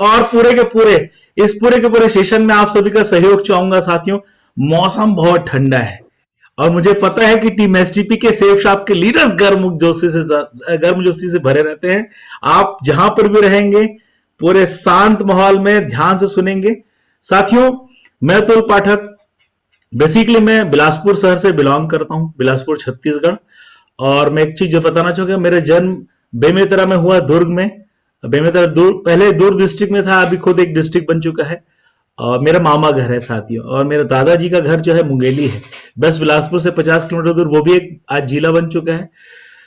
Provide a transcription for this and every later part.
और पूरे के पूरे सेशन में आप सभी का सहयोग चाहूंगा साथियों। मौसम बहुत ठंडा है और मुझे पता है कि टीम एसटीपी के सेफ शॉप के लीडर्स गर्मजोशी से भरे रहते हैं। आप जहां पर भी रहेंगे पूरे शांत माहौल में ध्यान से सुनेंगे। साथियों, मैं अतुल पाठक, बेसिकली मैं बिलासपुर शहर से बिलोंग करता हूं, बिलासपुर छत्तीसगढ़। और मैं एक चीज जो बताना चाहूंगा, मेरा जन्म बेमेतरा में हुआ, दुर्ग में। बेमेतरा पहले दुर्ग डिस्ट्रिक्ट में था, अभी खुद एक डिस्ट्रिक्ट बन चुका है। और मेरा मामा घर है साथियों, और मेरे दादाजी का घर जो है मुंगेली है, बस बिलासपुर से 50 किलोमीटर दूर, वो भी एक आज जिला बन चुका है।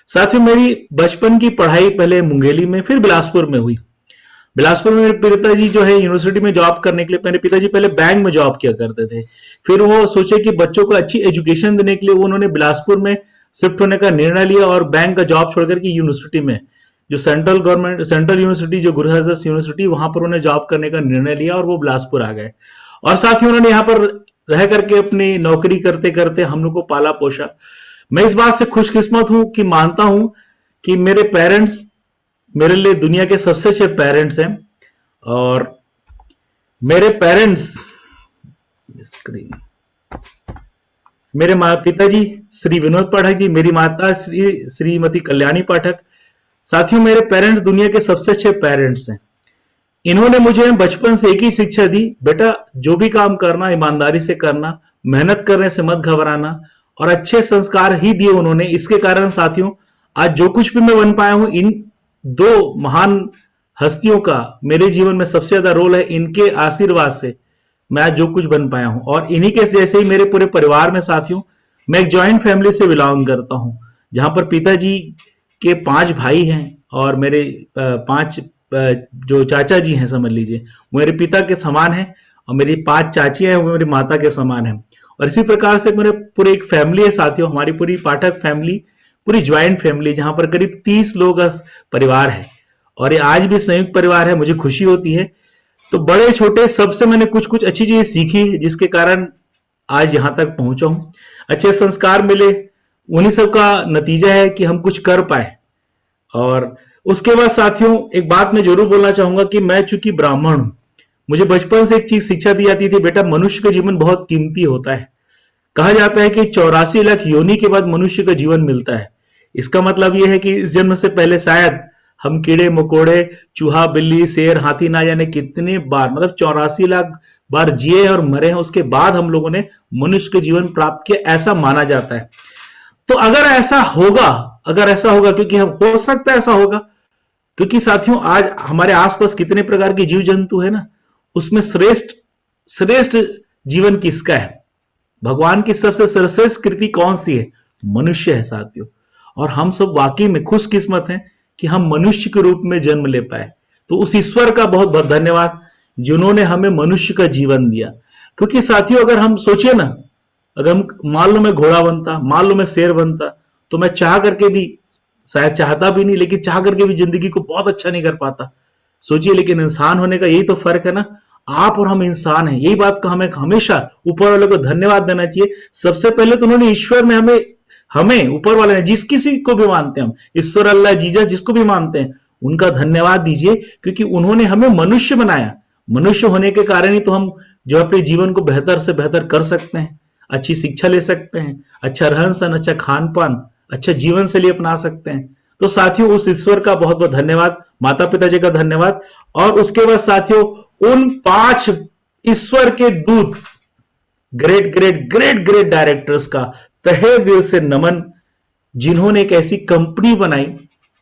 साथियों, मेरी बचपन की पढ़ाई पहले मुंगेली में फिर बिलासपुर में हुई। बिलासपुर में मेरे पिताजी जो है यूनिवर्सिटी में जॉब करने के लिए, मेरे पिताजी पहले बैंक में जॉब किया करते थे। फिर वो सोचे कि बच्चों को अच्छी एजुकेशन देने के लिए उन्होंने बिलासपुर में शिफ्ट होने का निर्णय लिया और बैंक का जॉब छोड़कर के यूनिवर्सिटी में, जो सेंट्रल यूनिवर्सिटी, जो गुरु हरदास यूनिवर्सिटी, वहां पर उन्होंने जॉब करने का निर्णय लिया और वो बिलासपुर आ गए। और साथ ही उन्होंने यहाँ पर रह करके अपनी नौकरी करते करते हम लोग को पाला पोषा। मैं इस बात से खुशकिस्मत हूं कि मानता हूं कि मेरे पेरेंट्स मेरे लिए दुनिया के सबसे अच्छे पेरेंट्स हैं। और मेरे पेरेंट्स, मेरे पिताजी श्री विनोद पाठक जी, मेरी माता श्रीमती कल्याणी पाठक। साथियों, मेरे पेरेंट्स दुनिया के सबसे अच्छे पेरेंट्स हैं। इन्होंने मुझे बचपन से एक ही शिक्षा दी, बेटा जो भी काम करना ईमानदारी से करना, मेहनत करने से मत घबराना, और अच्छे संस्कार ही दिए उन्होंने। इसके कारण साथियों आज जो कुछ भी मैं बन पाया हूं, इन दो महान हस्तियों का मेरे जीवन में सबसे ज्यादा रोल है। इनके आशीर्वाद से मैं आज जो कुछ बन पाया हूं, और इन्हीं के जैसे ही मेरे पूरे परिवार में साथियों, मैं एक ज्वाइंट फैमिली से बिलोंग करता हूं, जहां पर पिताजी के 5 भाई हैं और मेरे 5 जो चाचा जी हैं, समझ लीजिए वो मेरे पिता के समान हैं, और मेरी 5 चाचियां हैं वो मेरी माता के समान हैं। और इसी प्रकार से मेरे पूरे एक फैमिली है साथियों, हमारी पूरी पाठक फैमिली, पूरी ज्वाइंट फैमिली, जहां पर करीब 30 लोग का परिवार है, और ये आज भी संयुक्त परिवार है। मुझे खुशी होती है। तो बड़े छोटे सबसे मैंने कुछ कुछ अच्छी चीजें सीखी, जिसके कारण आज यहां तक पहुंचा हूं। अच्छे संस्कार मिले, उन्हीं सब का नतीजा है कि हम कुछ कर पाए। और उसके बाद साथियों एक बात मैं जरूर बोलना चाहूंगा कि मैं चूंकि ब्राह्मण हूं, मुझे बचपन से एक चीज शिक्षा दी जाती थी, बेटा मनुष्य का जीवन बहुत कीमती होता है। कहा जाता है कि 84 लाख योनि के बाद मनुष्य का जीवन मिलता है। इसका मतलब यह है कि इस जन्म से पहले शायद हम कीड़े मकोड़े, चूहा बिल्ली शेर हाथी ना जाने कितने बार, मतलब 84 लाख बार जिए और मरे हैं, उसके बाद हम लोगों ने मनुष्य के जीवन प्राप्त किया, ऐसा माना जाता है। तो अगर ऐसा होगा, क्योंकि हम हो सकता है ऐसा होगा, क्योंकि साथियों आज हमारे आसपास कितने प्रकार के जीव जंतु है ना, उसमें श्रेष्ठ जीवन किसका है? भगवान की सबसे सर्वश्रेष्ठ कृति कौन सी है? मनुष्य है साथियों। और हम सब वाकई में खुशकिस्मत हैं कि हम मनुष्य के रूप में जन्म ले पाए। तो उस ईश्वर का बहुत बहुत धन्यवाद जिन्होंने हमें मनुष्य का जीवन दिया। क्योंकि साथियों अगर हम सोचिए ना, अगर हम मान लो मैं घोड़ा बनता, मान लो मैं शेर बनता, तो मैं चाह करके भी, शायद चाहता भी नहीं, लेकिन चाह करके भी जिंदगी को बहुत अच्छा नहीं कर पाता। सोचिए, लेकिन इंसान होने का यही तो फर्क है ना, आप और हम इंसान हैं। यही बात का हमें हमेशा ऊपर वाले को धन्यवाद देना चाहिए। सबसे पहले तो उन्होंने, ईश्वर ने हमें ऊपर वाले ने, जिस किसी को भी मानते हैं हम, ईश्वर अल्लाह जीसस जिसको भी मानते हैं, उनका धन्यवाद दीजिए, क्योंकि उन्होंने हमें मनुष्य बनाया। मनुष्य होने के कारण ही तो हम जो अपने जीवन को बेहतर से बेहतर कर सकते हैं, अच्छी शिक्षा ले सकते हैं, अच्छा रहन सहन, अच्छा खान पान, अच्छा जीवन शैली अपना सकते हैं। तो साथियों उस ईश्वर का बहुत बहुत धन्यवाद, माता पिताजी का धन्यवाद। और उसके बाद साथियों उन 5 ईश्वर के दूत, great great great great directors का तहे दिल से नमन, जिन्होंने एक ऐसी कंपनी बनाई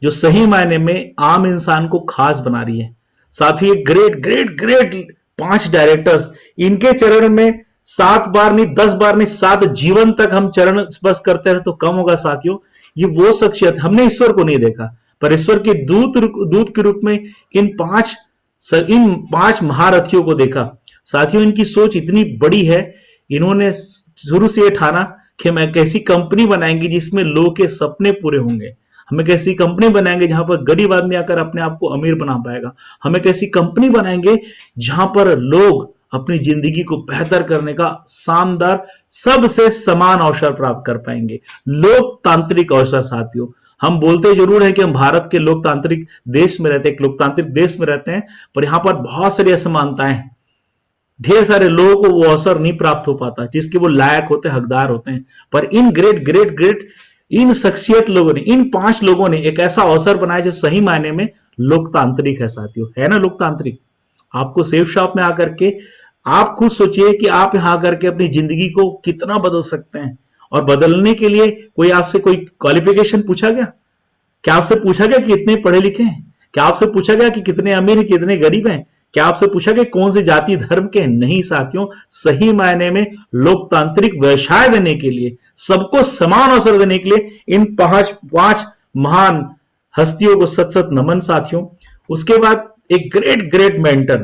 जो सही मायने में आम इंसान को खास बना रही है। साथियों ग्रेट ग्रेट ग्रेट 5 डायरेक्टर्स, इनके चरण में 7 बार नहीं 10 बार नहीं 7 जीवन तक हम चरण स्पर्श करते रहे तो कम होगा साथियों। ये वो शख्सियत, हमने ईश्वर को नहीं देखा, पर ईश्वर के दूत के रूप में इन 5 महारथियों को देखा। साथियों इनकी सोच इतनी बड़ी है, इन्होंने शुरू से ये ठाना कि हम एक ऐसी कंपनी बनाएंगे जिसमें लोगों के सपने पूरे होंगे। हम एक ऐसी कंपनी बनाएंगे जहां पर गरीब आदमी आकर अपने आप को अमीर बना पाएगा। हम एक ऐसी कंपनी बनाएंगे जहां पर लोग अपनी जिंदगी को बेहतर करने का शानदार, सबसे समान अवसर प्राप्त कर पाएंगे, लोकतांत्रिक अवसर। साथियों हम बोलते जरूर हैं कि हम भारत के लोकतांत्रिक देश में रहते हैं, एक लोकतांत्रिक देश में रहते हैं, पर यहां पर बहुत सारी असमानताएं हैं। ढेर सारे लोगों को वो अवसर नहीं प्राप्त हो पाता जिसके वो लायक होते, हकदार होते हैं। पर in great great great in शख्सियत लोगों ने, इन 5 लोगों ने एक ऐसा अवसर बनाया जो सही मायने में लोकतांत्रिक है साथियों, है ना लोकतांत्रिक। आपको सेफ शॉप में आकर के आप खुद सोचिए कि आप यहां आकर के अपनी जिंदगी को कितना बदल सकते हैं। और बदलने के लिए कोई आपसे कोई क्वालिफिकेशन पूछा गया? क्या आपसे पूछा गया कि कितने पढ़े लिखे हैं? क्या आपसे पूछा गया कि कितने अमीर हैं, कितने गरीब हैं? क्या आपसे पूछा गया कौन सी जाति धर्म के? नहीं साथियों, सही मायने में लोकतांत्रिक व्यवसाय देने के लिए, सबको समान अवसर देने के लिए इन पांच महान हस्तियों को सत सत नमन साथियों। उसके बाद एक ग्रेट ग्रेट मेंटर,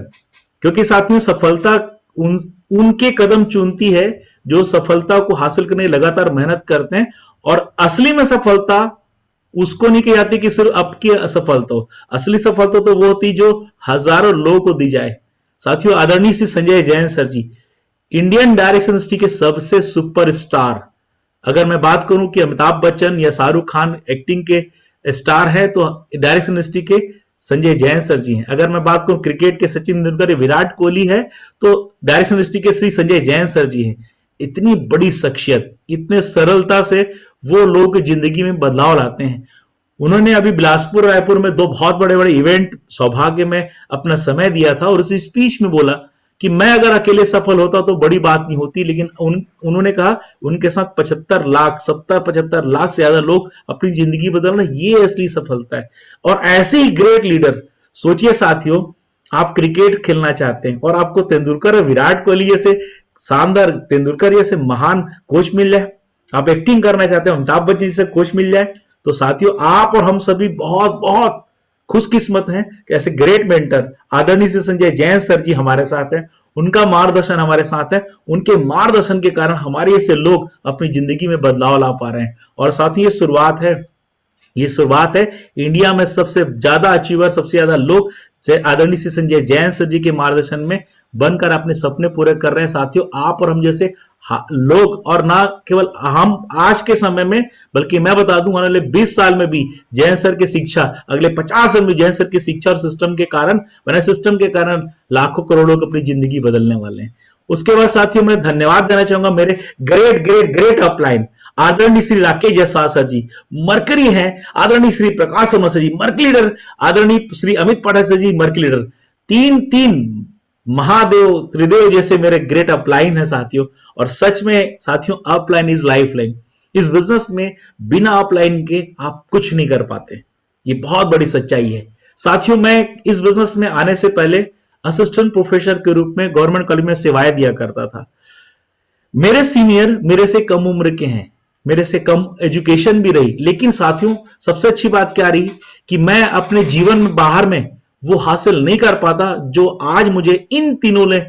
क्योंकि साथियों सफलता उनके कदम चुनती है जो सफलता को हासिल करने लगातार मेहनत करते हैं। और असली में सफलता उसको नहीं कही जाती कि सिर्फ आपकी असफलता हो, असली सफलता तो वो होती जो हजारों लोगों को दी जाए। साथियों आदरणीय श्री संजय जैन सर जी, इंडियन डायरेक्शन इंडस्ट्री के सबसे सुपरस्टार। अगर मैं बात करूं कि अमिताभ बच्चन या शाहरुख खान एक्टिंग के स्टार है तो डायरेक्शन इंडस्ट्री के संजय जैन सर जी हैं। अगर मैं बात करूं क्रिकेट के सचिन तेंदुलकर विराट कोहली है तो डायरेक्शन इंडस्ट्री के श्री संजय जैन सर जी हैं। इतनी बड़ी शख्सियत, इतने सरलता से वो लोगों की जिंदगी में बदलाव लाते हैं। उन्होंने अभी बिलासपुर रायपुर में 2 बहुत बड़े बड़े इवेंट सौभाग्य में अपना समय दिया था और उस स्पीच में बोला कि मैं अगर अकेले सफल होता तो बड़ी बात नहीं होती, लेकिन उन्होंने कहा उनके साथ 75 लाख से ज्यादा लोग अपनी जिंदगी बदलना, ये असली सफलता है। और ऐसे ही ग्रेट लीडर, सोचिए साथियों, आप क्रिकेट खेलना चाहते हैं और आपको तेंदुलकर और विराट कोहली जैसे शानदार, तेंदुलकर जैसे महान कोच मिल जाए, आप एक्टिंग करना चाहते हैं अमिताभ बच्चन जैसे कोच मिल जाए, तो साथियों आप और हम सभी बहुत बहुत खुशकिस्मत हैं कि ऐसे ग्रेट मेंटर आदरणीय श्री संजय जैन सर जी हमारे साथ हैं। उनका मार्गदर्शन हमारे साथ है, उनके मार्गदर्शन के कारण हमारे ऐसे लोग अपनी जिंदगी में बदलाव ला पा रहे हैं। और साथ ही ये शुरुआत है इंडिया में सबसे ज्यादा अचीवर, सबसे ज्यादा लोग आदरणीय श्री संजय जैन सर जी के मार्गदर्शन में बनकर अपने सपने पूरे कर रहे हैं। साथियों आप और हम जैसे लोग, और ना केवल हम आज के समय में, बल्कि मैं बता दूं आने वाले 20 साल में भी जैन सर की शिक्षा, अगले 50 साल में जैन सर की शिक्षा और सिस्टम के कारण लाखों करोड़ों को अपनी जिंदगी बदलने वाले हैं। उसके बाद साथियों मैं धन्यवाद देना चाहूंगा मेरे ग्रेट ग्रेट ग्रेट अपलाइन आदरणीय श्री राकेश जायसवाल सर जी मरकरी हैं, आदरणीय श्री प्रकाश शर्मा सर जी मर्क लीडर, आदरणीय श्री अमित पाठक सर जी मर्क लीडर। तीन महादेव त्रिदेव जैसे मेरे ग्रेट अपलाइन है साथियों। और सच में साथियों अपलाइन इज लाइफ लाइन। इस बिजनेस में बिना अपलाइन के आप कुछ नहीं कर पाते, ये बहुत बड़ी सच्चाई है साथियों। मैं इस बिजनेस में आने से पहले असिस्टेंट प्रोफेसर के रूप में गवर्नमेंट कॉलेज में सेवाएं दिया करता था। मेरे सीनियर मेरे से कम उम्र के हैं, मेरे से कम एजुकेशन भी रही, लेकिन साथियों सबसे अच्छी बात क्या रही कि मैं अपने जीवन में बाहर में वो हासिल नहीं कर पाता जो आज मुझे इन तीनों ने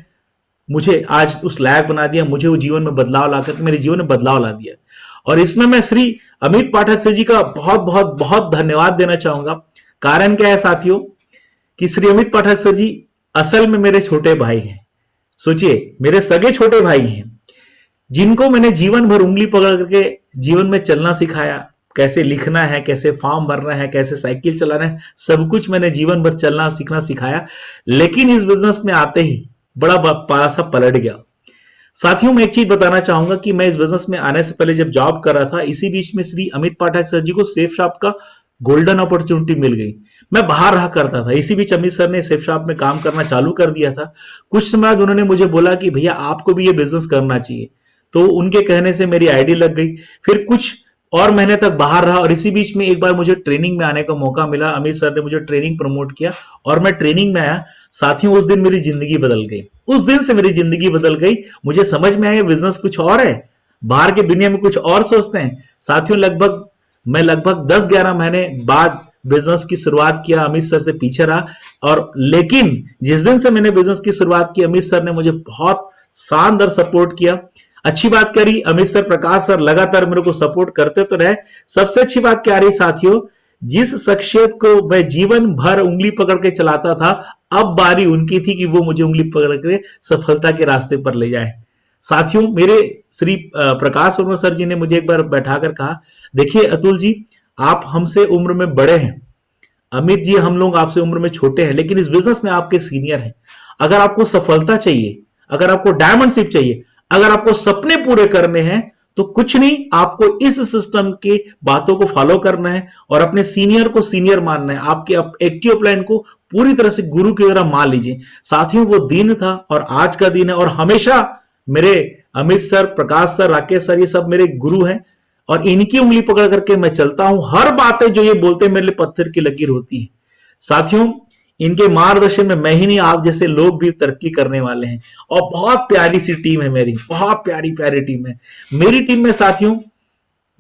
मुझे आज उस लायक बना दिया, मुझे वो जीवन में बदलाव लाकर मेरे जीवन में बदलाव ला दिया। और इसमें मैं श्री अमित पाठक सर जी का बहुत बहुत बहुत धन्यवाद देना चाहूंगा। कारण क्या है साथियों कि श्री अमित पाठक सर जी असल में मेरे छोटे भाई हैं। सोचिए मेरे सगे छोटे भाई हैं जिनको मैंने जीवन भर उंगली पकड़ करके जीवन में चलना सिखाया, कैसे लिखना है, कैसे फॉर्म भरना है, कैसे साइकिल चलाना है, सब कुछ मैंने जीवन भर चलना सीखना सिखाया। लेकिन इस बिजनेस में आते ही बड़ा पारा सा पलट गया। साथियों मैं एक चीज बताना चाहूंगा कि मैं इस बिजनेस में आने से पहले जब जॉब कर रहा था, इसी बीच में श्री अमित पाठक सर जी को सेफ शॉप का गोल्डन अपॉर्चुनिटी मिल गई। मैं बाहर रहा करता था, इसी बीच अमित सर ने सेफ शॉप में काम करना चालू कर दिया था। कुछ समय बाद उन्होंने मुझे बोला कि भैया आपको भी ये बिजनेस करना चाहिए, तो उनके कहने से मेरी आईडी लग गई। फिर कुछ और महीने तक बाहर रहा और इसी बीच में एक बार मुझे ट्रेनिंग में आने का मौका मिला। अमित सर ने मुझे ट्रेनिंग प्रमोट किया और मैं ट्रेनिंग में आया। साथियों उस दिन मेरी जिंदगी बदल गई, उस दिन से मेरी जिंदगी बदल गई। मुझे समझ में आया बिजनेस कुछ और है, बाहर की दुनिया में कुछ और सोचते हैं। साथियों मैं लगभग 10-11 महीने बाद बिजनेस की शुरुआत किया, अमित सर से पीछे रहा। और लेकिन जिस दिन से मैंने बिजनेस की शुरुआत की, अमित सर ने मुझे बहुत शानदार सपोर्ट किया। अच्छी बात करी अमित सर, प्रकाश सर लगातार मेरे को सपोर्ट करते तो रहे। सबसे अच्छी बात क्या रही साथियों, जिस शख्सियत को मैं जीवन भर उंगली पकड़ के चलाता था, अब बारी उनकी थी कि वो मुझे उंगली पकड़ के सफलता के रास्ते पर ले जाए। साथियों मेरे श्री प्रकाश वर्मा सर जी ने मुझे एक बार बैठाकर कहा, देखिए अतुल जी, आप हमसे उम्र में बड़े हैं, अमित जी हम लोग आपसे उम्र में छोटे हैं, लेकिन इस बिजनेस में आपके सीनियर हैं। अगर आपको सफलता चाहिए, अगर आपको डायमंडशिप चाहिए, अगर आपको सपने पूरे करने हैं, तो कुछ नहीं, आपको इस सिस्टम की बातों को फॉलो करना है और अपने सीनियर को सीनियर मानना है। आपके एक्टिव प्लान को पूरी तरह से गुरु की तरह मान लीजिए। साथियों, वो दिन था और आज का दिन है, और हमेशा मेरे अमित सर, प्रकाश सर, राकेश सर, ये सब मेरे गुरु हैं और इनकी उंगली पकड़ करके मैं चलता हूं। हर बातें जो ये बोलते हैं मेरे लिए पत्थर की लकीर होती है। साथियों, इनके मार्गदर्शन में मैं ही नहीं, आप जैसे लोग भी तरक्की करने वाले हैं। और बहुत प्यारी सी टीम है मेरी, बहुत प्यारी प्यारी टीम है मेरी टीम में। साथियों,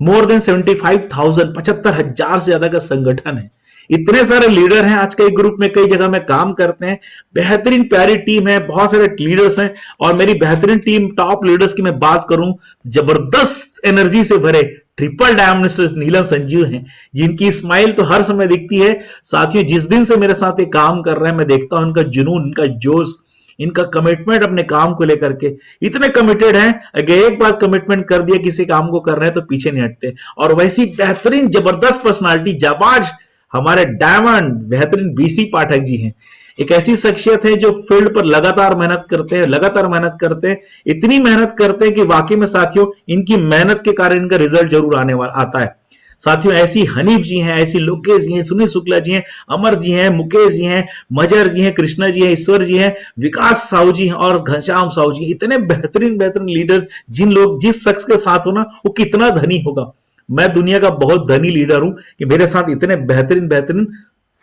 मोर देन 75,000, 75,000 से ज्यादा का संगठन है। इतने सारे लीडर हैं आज के ग्रुप में, कई जगह में काम करते हैं। बेहतरीन प्यारी टीम है, बहुत सारे लीडर्स हैं और मेरी बेहतरीन टीम, टॉप लीडर्स की मैं बात करूं, जबरदस्त एनर्जी से भरे ट्रिपल डायमंड नीलम संजीव हैं, जिनकी स्माइल तो हर समय दिखती है। साथियों, जिस दिन से मेरे साथ ये काम कर रहे हैं, मैं देखता हूं इनका जुनून, इनका जोश, इनका कमिटमेंट अपने काम को लेकर के। इतने कमिटेड हैं, अगर एक बार कमिटमेंट कर दिया किसी काम को कर रहे हैं तो पीछे नहीं हटते। और वैसी बेहतरीन जबरदस्त पर्सनालिटी, जाबाज हमारे डायमंड बेहतरीन बीसी पाठक जी हैं। एक ऐसी शख्सियत है जो फील्ड पर लगातार मेहनत करते हैं, लगातार मेहनत करते हैं, इतनी मेहनत करते हैं कि वाकई में साथियों, इनकी मेहनत के कारण इनका रिजल्ट जरूर आने वाला आता है। साथियों, ऐसी हनीफ जी हैं, ऐसी लोकेश जी हैं, सुनील शुक्ला जी हैं, अमर जी हैं, मुकेश जी हैं, मजर जी हैं, कृष्णा जी हैं, ईश्वर जी हैं, विकास साहू जी हैं और घनश्याम साहू जी। इतने बेहतरीन बेहतरीन लीडर्स, जिन लोग, जिस शख्स के साथ हो ना, वो कितना धनी होगा। मैं दुनिया का बहुत धनी लीडर हूं कि मेरे साथ इतने बेहतरीन बेहतरीन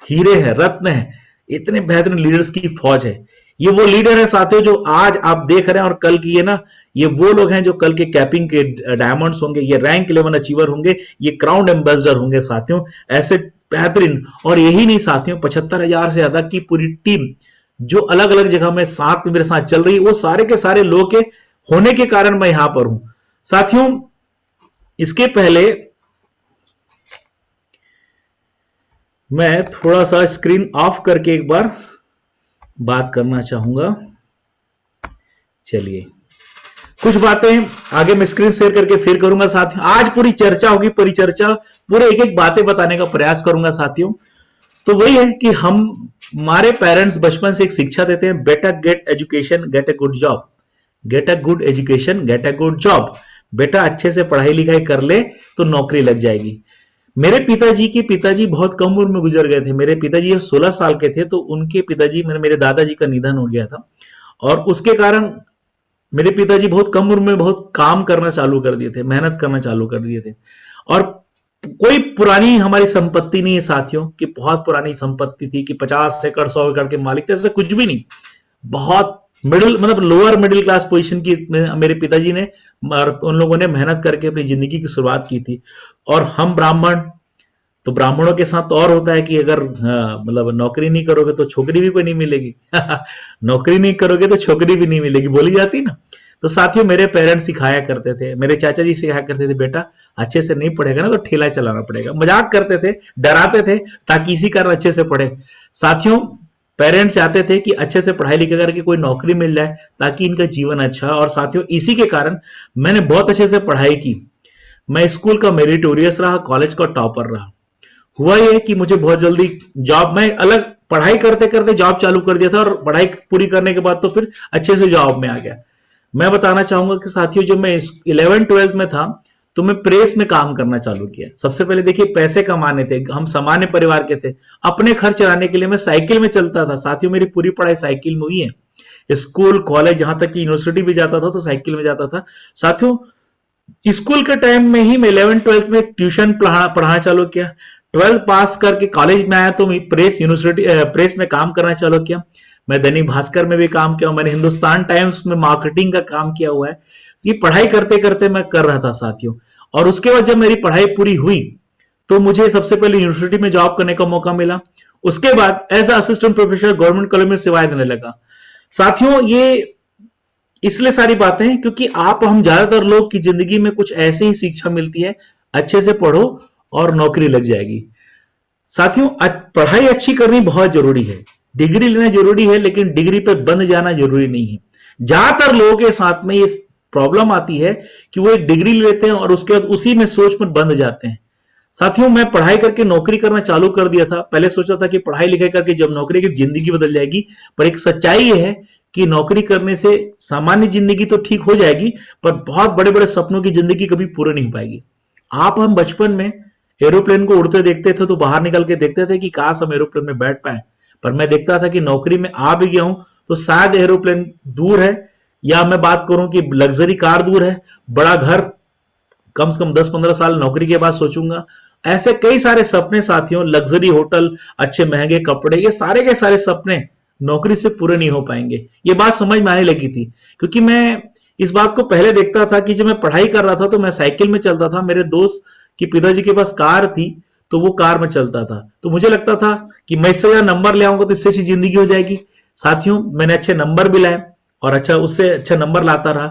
हीरे हैं, रत्न हैं, इतने बेहतरीन लीडर्स की फौज है। ये वो लीडर है साथियों जो आज आप देख रहे हैं, और कल की, ये ना, ये वो लोग हैं जो कल के कैपिंग के डायमंड्स होंगे, ये रैंक 11 अचीवर होंगे, ये क्राउन एम्बेसडर होंगे साथियों। ऐसे बेहतरीन, और यही नहीं साथियों, 75,000 से ज्यादा की पूरी टीम जो अलग अलग जगह में साथ में मेरे साथ चल रही है, वो सारे के सारे लोग के होने के कारण मैं यहां पर हूं। साथियों, इसके पहले मैं थोड़ा सा स्क्रीन ऑफ करके एक बार बात करना चाहूंगा। चलिए, कुछ बातें आगे मैं स्क्रीन शेयर करके फिर करूंगा साथियों। आज पूरी चर्चा होगी, परिचर्चा, पूरे एक एक बातें बताने का प्रयास करूंगा साथियों। तो वही है कि हमारे पेरेंट्स बचपन से एक शिक्षा देते हैं, बेटा get education gate a good job, get a good education get a good job. बेटा अच्छे से पढ़ाई लिखाई कर ले तो नौकरी लग जाएगी। मेरे पिताजी बहुत कम उम्र में गुजर गए थे। मेरे पिताजी 16 साल के थे तो उनके पिताजी, मेरे दादाजी का निधन हो गया था, और उसके कारण मेरे पिताजी बहुत कम उम्र में बहुत काम करना चालू कर दिए थे, मेहनत करना चालू कर दिए थे। और कोई पुरानी हमारी संपत्ति नहीं है साथियों, कि बहुत पुरानी संपत्ति थी कि 50 एकड़ 100 एकड़ के मालिक थे, ऐसा कुछ भी नहीं। बहुत मिडिल, मतलब लोअर मिडिल क्लास पोजीशन की मेरे पिताजी ने, उन लोगों ने मेहनत करके अपनी जिंदगी की शुरुआत की थी। और हम ब्राह्मण, तो ब्राह्मणों के साथ तो और होता है कि अगर मतलब नौकरी नहीं करोगे तो छोकरी भी कोई नहीं मिलेगी नौकरी नहीं करोगे तो छोकरी भी नहीं मिलेगी, बोली जाती ना। तो साथियों, मेरे पेरेंट्स सिखाया करते थे, मेरे चाचा जी सिखाया करते थे, बेटा अच्छे से नहीं पढ़ेगा ना तो ठेला चलाना पड़ेगा। मजाक करते थे, डराते थे, ताकि इसी कारण अच्छे से पढ़े। साथियों, पेरेंट्स चाहते थे कि अच्छे से पढ़ाई लिखा करके कोई नौकरी मिल जाए ताकि इनका जीवन अच्छा। और साथियों, इसी के कारण मैंने बहुत अच्छे से पढ़ाई की। मैं स्कूल का मेरिटोरियस रहा, कॉलेज का टॉपर रहा। हुआ यह कि मुझे बहुत जल्दी जॉब, मैं अलग पढ़ाई करते करते जॉब चालू कर दिया था, और पढ़ाई पूरी करने के बाद तो फिर अच्छे से जॉब में आ गया। मैं बताना चाहूंगा कि साथियों, जब मैं 11th-12th में था तो मैं प्रेस में काम करना चालू किया। सबसे पहले देखिए, पैसे कमाने थे, हम सामान्य परिवार के थे, अपने खर्च चलाने के लिए मैं साइकिल में चलता था। साथियों, मेरी पूरी पढ़ाई साइकिल में हुई है। स्कूल, कॉलेज, यहां तक कि यूनिवर्सिटी भी जाता था तो साइकिल में जाता था। साथियों, स्कूल के टाइम में ही मैं 11th-12th में ट्यूशन पढ़ाना चालू किया। 12th पास करके कॉलेज में आया तो मैं प्रेस में काम करना चालू किया। मैं दैनिक भास्कर में भी काम किया, मैंने हिंदुस्तान टाइम्स में मार्केटिंग का काम किया हुआ है। ये पढ़ाई करते करते मैं कर रहा था साथियों। और उसके बाद जब मेरी पढ़ाई पूरी हुई तो मुझे सबसे पहले यूनिवर्सिटी में जॉब करने का मौका मिला। उसके बाद as assistant professor government college में सेवाएं देने लगा। साथियों, ये इसलिए सारी बातें हैं क्योंकि हम ज्यादातर लोग की जिंदगी में कुछ ऐसे ही शिक्षा मिलती है, अच्छे से पढ़ो और नौकरी लग जाएगी। साथियों, पढ़ाई अच्छी करनी बहुत जरूरी है, डिग्री लेना जरूरी है, लेकिन डिग्री पे बंद जाना जरूरी नहीं है। ज्यादातर लोगों के साथ में ये प्रॉब्लम आती है कि वो एक डिग्री लेते हैं और उसके बाद उसी में सोच में बंद जाते हैं। साथियों मैं पढ़ाई करके नौकरी करना चालू कर दिया था। पहले सोचा था कि पढ़ाई लिखाई करके जब नौकरी की जिंदगी बदल जाएगी, पर एक सच्चाई ये है कि नौकरी करने से सामान्य जिंदगी तो ठीक हो जाएगी, पर बहुत बड़े बड़े सपनों की जिंदगी कभी पूरी नहीं हो पाएगी। हम बचपन में एरोप्लेन को उड़ते देखते थे तो बाहर निकल के देखते थे कि काश हम एरोप्लेन में बैठ पाए, पर मैं देखता था कि नौकरी में आ भी गया हूं तो शायद एरोप्लेन दूर है, या मैं बात करूं कि लग्जरी कार दूर है, बड़ा घर कम से कम 10-15 साल नौकरी के बाद सोचूंगा। ऐसे कई सारे सपने साथियों, लग्जरी होटल, अच्छे महंगे कपड़े, ये सारे के सारे सपने नौकरी से पूरे नहीं हो पाएंगे। ये बात समझ में आने लगी थी, क्योंकि मैं इस बात को पहले देखता था कि जब मैं पढ़ाई कर रहा था तो मैं साइकिल में चलता था, मेरे दोस्त के पिताजी के पास कार थी तो वो कार में चलता था, तो मुझे लगता था कि मैं इससे ज्यादा नंबर ले आऊंगा तो इससे अच्छी जिंदगी हो जाएगी। साथियों मैंने अच्छे नंबर भी लाए और उससे अच्छा नंबर लाता रहा,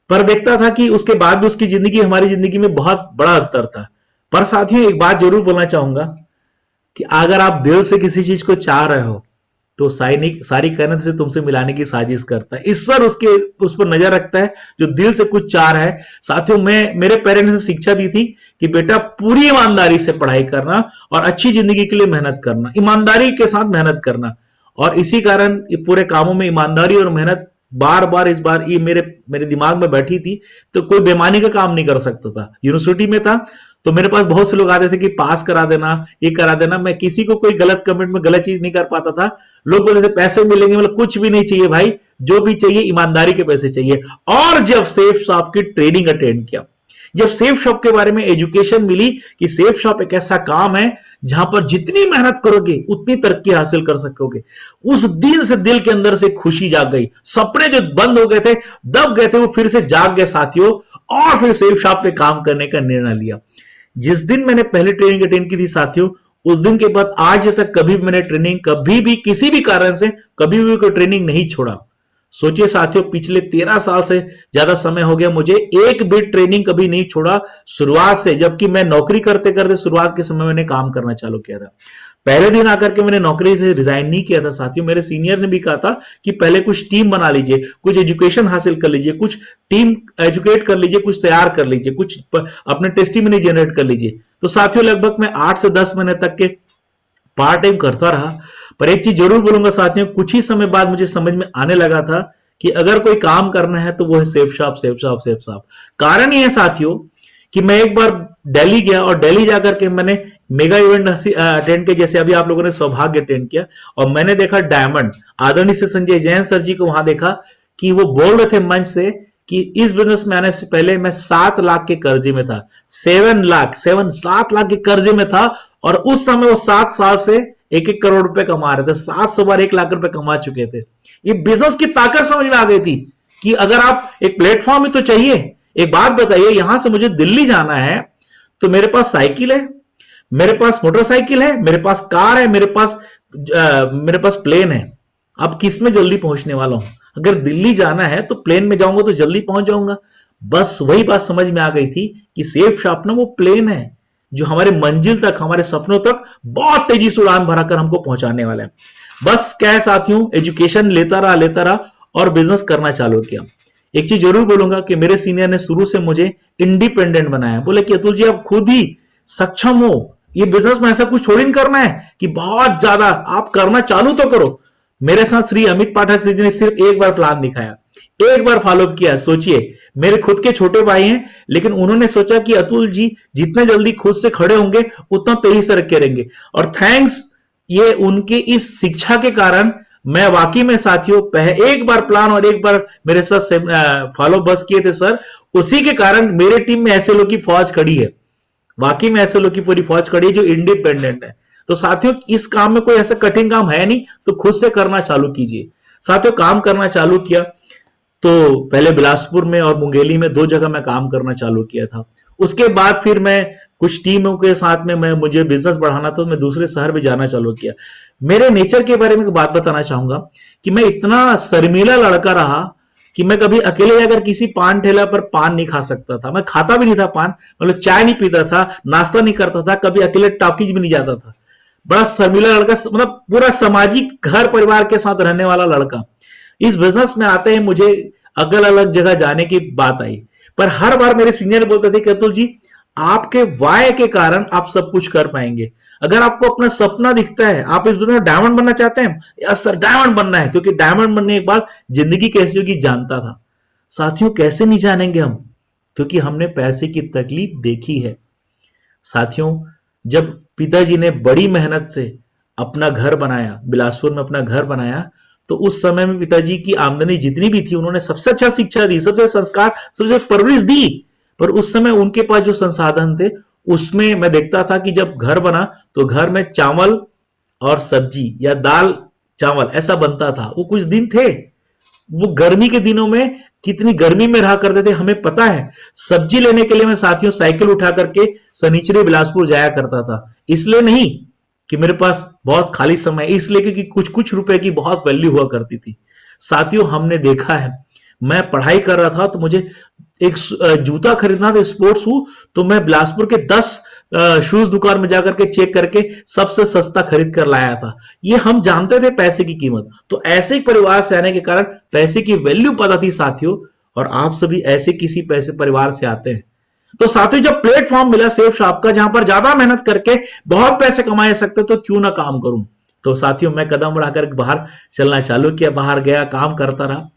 पर देखता था कि उसके बाद भी उसकी जिंदगी हमारी जिंदगी में बहुत बड़ा अंतर था। पर साथियों एक बात जरूर बोलना चाहूंगा कि अगर आप दिल से किसी चीज को चाह रहे हो तो सारी कायनात से तुमसे मिलाने की साजिश करता है। ईश्वर उस पर नजर रखता है जो दिल से कुछ चाह रहा है। साथियों मेरे पेरेंट्स ने शिक्षा दी थी कि बेटा पूरी ईमानदारी से पढ़ाई करना और अच्छी जिंदगी के लिए मेहनत करना, ईमानदारी के साथ मेहनत करना, और इसी कारण पूरे कामों में ईमानदारी और मेहनत बार बार इस बार ये मेरे दिमाग में बैठी थी, तो कोई बेमानी का काम नहीं कर सकता था। यूनिवर्सिटी में था तो मेरे पास बहुत से लोग आते थे कि पास करा देना, ये करा देना, मैं किसी को कोई गलत कमेंट में गलत चीज नहीं कर पाता था। लोग बोलते थे पैसे मिलेंगे, मतलब कुछ भी नहीं चाहिए भाई, जो भी चाहिए ईमानदारी के पैसे चाहिए। और जब सेफ शॉप की ट्रेनिंग अटेंड किया, जब सेफ शॉप के बारे में एजुकेशन मिली कि सेफ शॉप एक ऐसा काम है जहां पर जितनी मेहनत करोगे उतनी तरक्की हासिल कर सकोगे, उस दिन से दिल के अंदर से खुशी जाग गई। सपने जो बंद हो गए थे, दब गए थे, वो फिर से जाग गए साथियों, और फिर सेफ शॉप पे काम करने का निर्णय लिया। जिस दिन मैंने पहली ट्रेनिंग अटेंड की थी साथियों, उस दिन के बाद आज तक कभी भी मैंने ट्रेनिंग, कभी भी किसी भी कारण से कभी भी कोई ट्रेनिंग नहीं छोड़ा। सोचिए साथियों, पिछले 13 साल से ज्यादा समय हो गया मुझे, एक भी ट्रेनिंग कभी नहीं छोड़ा शुरुआत से, जबकि मैं नौकरी करते करते शुरुआत के समय मैंने काम करना चालू किया था। पहले दिन आकर के मैंने नौकरी से रिजाइन नहीं किया था साथियों। मेरे सीनियर ने भी कहा था कि पहले कुछ टीम बना लीजिए, कुछ एजुकेशन हासिल कर लीजिए, कुछ टीम एजुकेट कर लीजिए, कुछ तैयार कर लीजिए, कुछ अपने टेस्टिमनी जनरेट कर लीजिए। तो साथियों लगभग मैं 8 से 10 महीने तक के पार्ट टाइम करता रहा। पर एक चीज जरूर बोलूंगा साथियों, कुछ ही समय बाद मुझे समझ में आने लगा था कि अगर कोई काम करना है तो वो है safe shop, safe shop, safe shop. कारण ये है साथियों कि मैं एक बार दिल्ली गया और दिल्ली जाकर के मैंने मेगा इवेंट अटेंड किया, जैसे अभी आप लोगों ने सौभाग्य अटेंड किया, और मैंने देखा डायमंड आदरणीय से संजय जैन सर जी को वहां देखा कि वो बोल रहे थे मंच से कि इस बिजनेस में आने से पहले मैं 7 लाख के कर्जे में था, 7 लाख के कर्जे में था, और उस समय वो 7 साल से 1-1 करोड़ रुपए कमा रहे थे, 700 बार 1 लाख रुपए कमा चुके थे। ये बिजनेस की ताकत समझ में आ गई थी कि अगर आप एक प्लेटफॉर्म ही तो चाहिए। एक बात बताइए, यहां से मुझे दिल्ली जाना है तो मेरे पास साइकिल है, मेरे पास मोटरसाइकिल है, मेरे पास कार है, मेरे पास प्लेन है। अब किस में जल्दी पहुंचने वाला हूं? अगर दिल्ली जाना है तो प्लेन में जाऊंगा तो जल्दी पहुंच जाऊंगा। बस वही बात समझ में आ गई थी कि सेफ शॉप ना वो प्लेन है जो हमारे मंजिल तक, हमारे सपनों तक बहुत तेजी से उड़ान भराकर हमको पहुंचाने वाला है। बस क्या है साथियों, एजुकेशन लेता रहा और बिजनेस करना चालू किया। एक चीज जरूर बोलूंगा कि मेरे सीनियर ने शुरू से मुझे इंडिपेंडेंट बनाया। बोले कि अतुल जी आप खुद ही सक्षम हो, ये बिजनेस में ऐसा कुछ थोड़ी करना है कि बहुत ज्यादा, आप करना चालू तो करो। मेरे साथ श्री अमित पाठक जी ने सिर्फ एक बार प्लान दिखाया, एक बार फॉलो किया। सोचिए मेरे खुद के छोटे भाई हैं, लेकिन उन्होंने सोचा कि अतुल जी जितने जल्दी खुद से खड़े होंगे उतना तेजी से रखे रहेंगे, और थैंक्स ये उनके इस शिक्षा के कारण मैं वाकई में साथियों एक बार प्लान और एक बार मेरे साथ फॉलो बस किए थे सर, उसी के कारण मेरे टीम में ऐसे लोग की फौज खड़ी है। वाकई में ऐसे लोग की पूरी फौज खड़ी है जो इंडिपेंडेंट है। तो साथियों इस काम में कोई ऐसा कठिन काम है नहीं, तो खुद से करना चालू कीजिए। साथियों काम करना चालू किया तो पहले बिलासपुर में और मुंगेली में 2 जगह मैं काम करना चालू किया था। उसके बाद फिर मैं कुछ टीमों के साथ में मुझे बिजनेस बढ़ाना था, तो मैं दूसरे शहर में जाना चालू किया। मेरे नेचर के बारे में एक बात बताना चाहूंगा कि मैं इतना शर्मीला लड़का रहा कि मैं कभी अकेले जाकर किसी पान ठेला पर पान नहीं खा सकता था। मैं खाता भी नहीं था पान, मतलब चाय नहीं पीता था, नाश्ता नहीं करता था, कभी अकेले टॉकीज भी नहीं जाता था। बड़ा शर्मीला लड़का, मतलब पूरा सामाजिक घर परिवार के साथ रहने वाला लड़का। इस बिजनेस में आते हैं मुझे अलग अलग जगह जाने की बात आई, पर हर बार मेरे सीनियर बोलते थे कि अतुल जी आपके वाय के कारण आप सब कुछ कर पाएंगे। अगर आपको अपना सपना दिखता है, आप इस बिजनेस में डायमंड बनना चाहते हैं, यस सर डायमंड बनना है, क्योंकि डायमंड बनने के बाद जिंदगी कैसी होगी जानता था। साथियों कैसे नहीं जानेंगे हम, क्योंकि हमने पैसे की तकलीफ देखी है। साथियों जब पिताजी ने बड़ी मेहनत से अपना घर बनाया, बिलासपुर में अपना घर बनाया, तो उस समय में पिताजी की आमदनी जितनी भी थी, उन्होंने सबसे अच्छा शिक्षा दी, सबसे संस्कार, सबसे परवरिश दी, पर उस समय उनके पास जो संसाधन थे उसमें मैं देखता था कि जब घर बना तो घर में चावल और सब्जी या दाल चावल ऐसा बनता था। वो कुछ दिन थे, वो गर्मी के दिनों में कितनी गर्मी में रहा करते थे हमें पता है। सब्जी लेने के लिए मैं साथियों साइकिल उठा करके सनीचरे बिलासपुर जाया करता था, इसलिए नहीं कि मेरे पास बहुत खाली समय, इसलिए क्योंकि कुछ कुछ रुपए की बहुत वैल्यू हुआ करती थी। साथियों हमने देखा है, मैं पढ़ाई कर रहा था तो मुझे एक जूता खरीदना था, स्पोर्ट्स शू, तो मैं बिलासपुर के 10 शूज दुकान में जाकर के चेक करके सबसे सस्ता खरीद कर लाया था। ये हम जानते थे पैसे की कीमत। तो ऐसे ही परिवार से आने के कारण पैसे की वैल्यू पता थी साथियों, और आप सभी ऐसे किसी पैसे परिवार से आते हैं। तो साथियों जब प्लेटफॉर्म मिला सेफ शॉप का, जहां पर ज्यादा मेहनत करके बहुत पैसे कमाए सकते, तो क्यों ना काम करूं। तो साथियों मैं कदम बढ़ाकर बाहर चलना चालू किया, बाहर गया, काम करता रहा।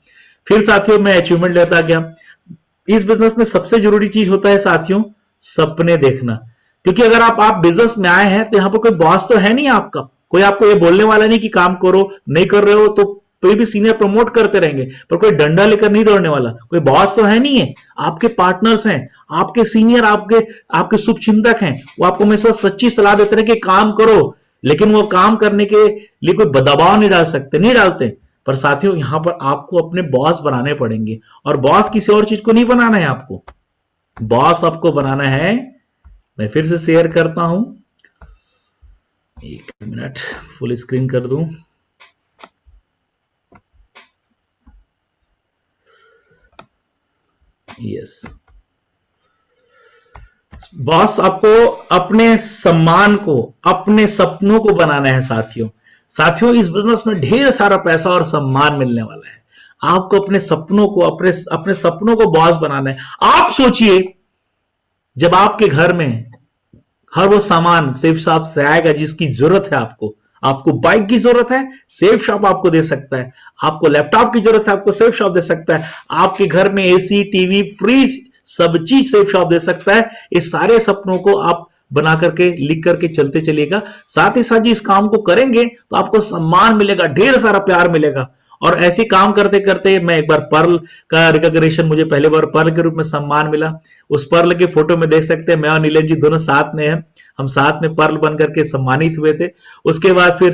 फिर साथियों मैं अचीवमेंट लेता गया। इस बिजनेस में सबसे जरूरी चीज होता है साथियों सपने देखना, क्योंकि अगर आप बिजनेस में आए हैं तो यहां पर कोई बॉस तो है नहीं आपका, कोई आपको ये बोलने वाला नहीं कि काम करो, नहीं कर रहे हो तो कोई भी सीनियर प्रमोट करते रहेंगे, पर कोई डंडा लेकर नहीं दौड़ने वाला, कोई बॉस तो है नहीं है। आपके पार्टनर्स हैं, आपके सीनियर, आपके शुभचिंतक हैं, वो आपको हमेशा सच्ची सलाह देते रहे कि काम करो, लेकिन वो काम करने के लिए कोई दबाव नहीं डाल सकते, नहीं डालते। पर साथियों यहां पर आपको अपने बॉस बनाने पड़ेंगे, और बॉस किसी और चीज को नहीं बनाना है आपको, बॉस आपको बनाना है। मैं फिर से शेयर करता हूं, एक मिनट फुल स्क्रीन कर दूं। यस, बॉस आपको अपने सम्मान को, अपने सपनों को बनाना है साथियों। साथियों इस बिजनेस में ढेर सारा पैसा और सम्मान मिलने वाला है। आपको अपने सपनों को, अपने सपनों को बॉस बनाना है। आप सोचिए जब आपके घर में हर वो सामान सेफ शॉप से आएगा जिसकी जरूरत है आपको। आपको बाइक की जरूरत है, सेफ शॉप आपको दे सकता है। आपको लैपटॉप की जरूरत है, आपको सेफ शॉप दे सकता है। आपके घर में एसी, टीवी, फ्रिज, सब चीज सेफ शॉप दे सकता है। इस सारे सपनों को आप बना करके, लिख करके चलते चलिएगा। साथ ही साथ जी इस काम को करेंगे तो आपको सम्मान मिलेगा, ढेर सारा प्यार मिलेगा। और ऐसे काम करते करते मैं एक बार पर्ल का रिकॉग्निशन, मुझे पहले बार पर्ल के रूप में सम्मान मिला। उस पर्ल के फोटो में देख सकते हैं, मैं और नीलम जी दोनों साथ में हैं, हम साथ में पर्ल बन करके सम्मानित हुए थे। उसके बाद फिर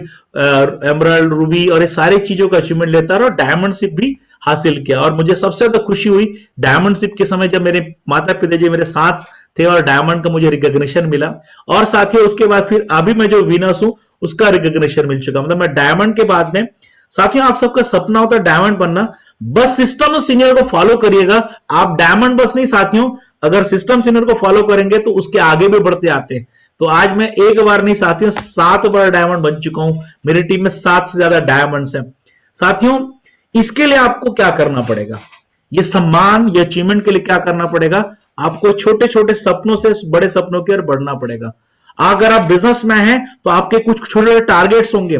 एमराल्ड, रूबी और ये सारी चीजों का अचीवमेंट लेता रहा और डायमंडशिप भी हासिल किया। और मुझे सबसे ज्यादा खुशी हुई डायमंडशिप के समय जब मेरे माता पिताजी मेरे साथ थे और डायमंड का मुझे रिकॉग्निशन मिला। और साथियों उसके बाद फिर अभी मैं जो विनर्स हूं उसका रिकॉग्निशन मिल चुका। मतलब मैं डायमंड के बाद में, साथियों आप सबका सपना होता है डायमंड बनना, बस सिस्टम और सीनियर को फॉलो करिएगा। आप डायमंड बस नहीं साथियों, अगर सिस्टम सीनियर को फॉलो करेंगे तो उसके आगे भी बढ़ते आते हैं। तो आज मैं एक बार नहीं साथियों 7 बार डायमंड बन चुका हूं। मेरी टीम में 7 से ज्यादा डायमंड्स हैं। साथियों इसके लिए आपको क्या करना पड़ेगा, ये सम्मान, ये अचीवमेंट के लिए क्या करना पड़ेगा, आपको छोटे छोटे सपनों से बड़े सपनों की ओर बढ़ना पड़ेगा। अगर आप बिजनेस में हैं तो आपके कुछ छोटे छोटे टारगेट्स होंगे,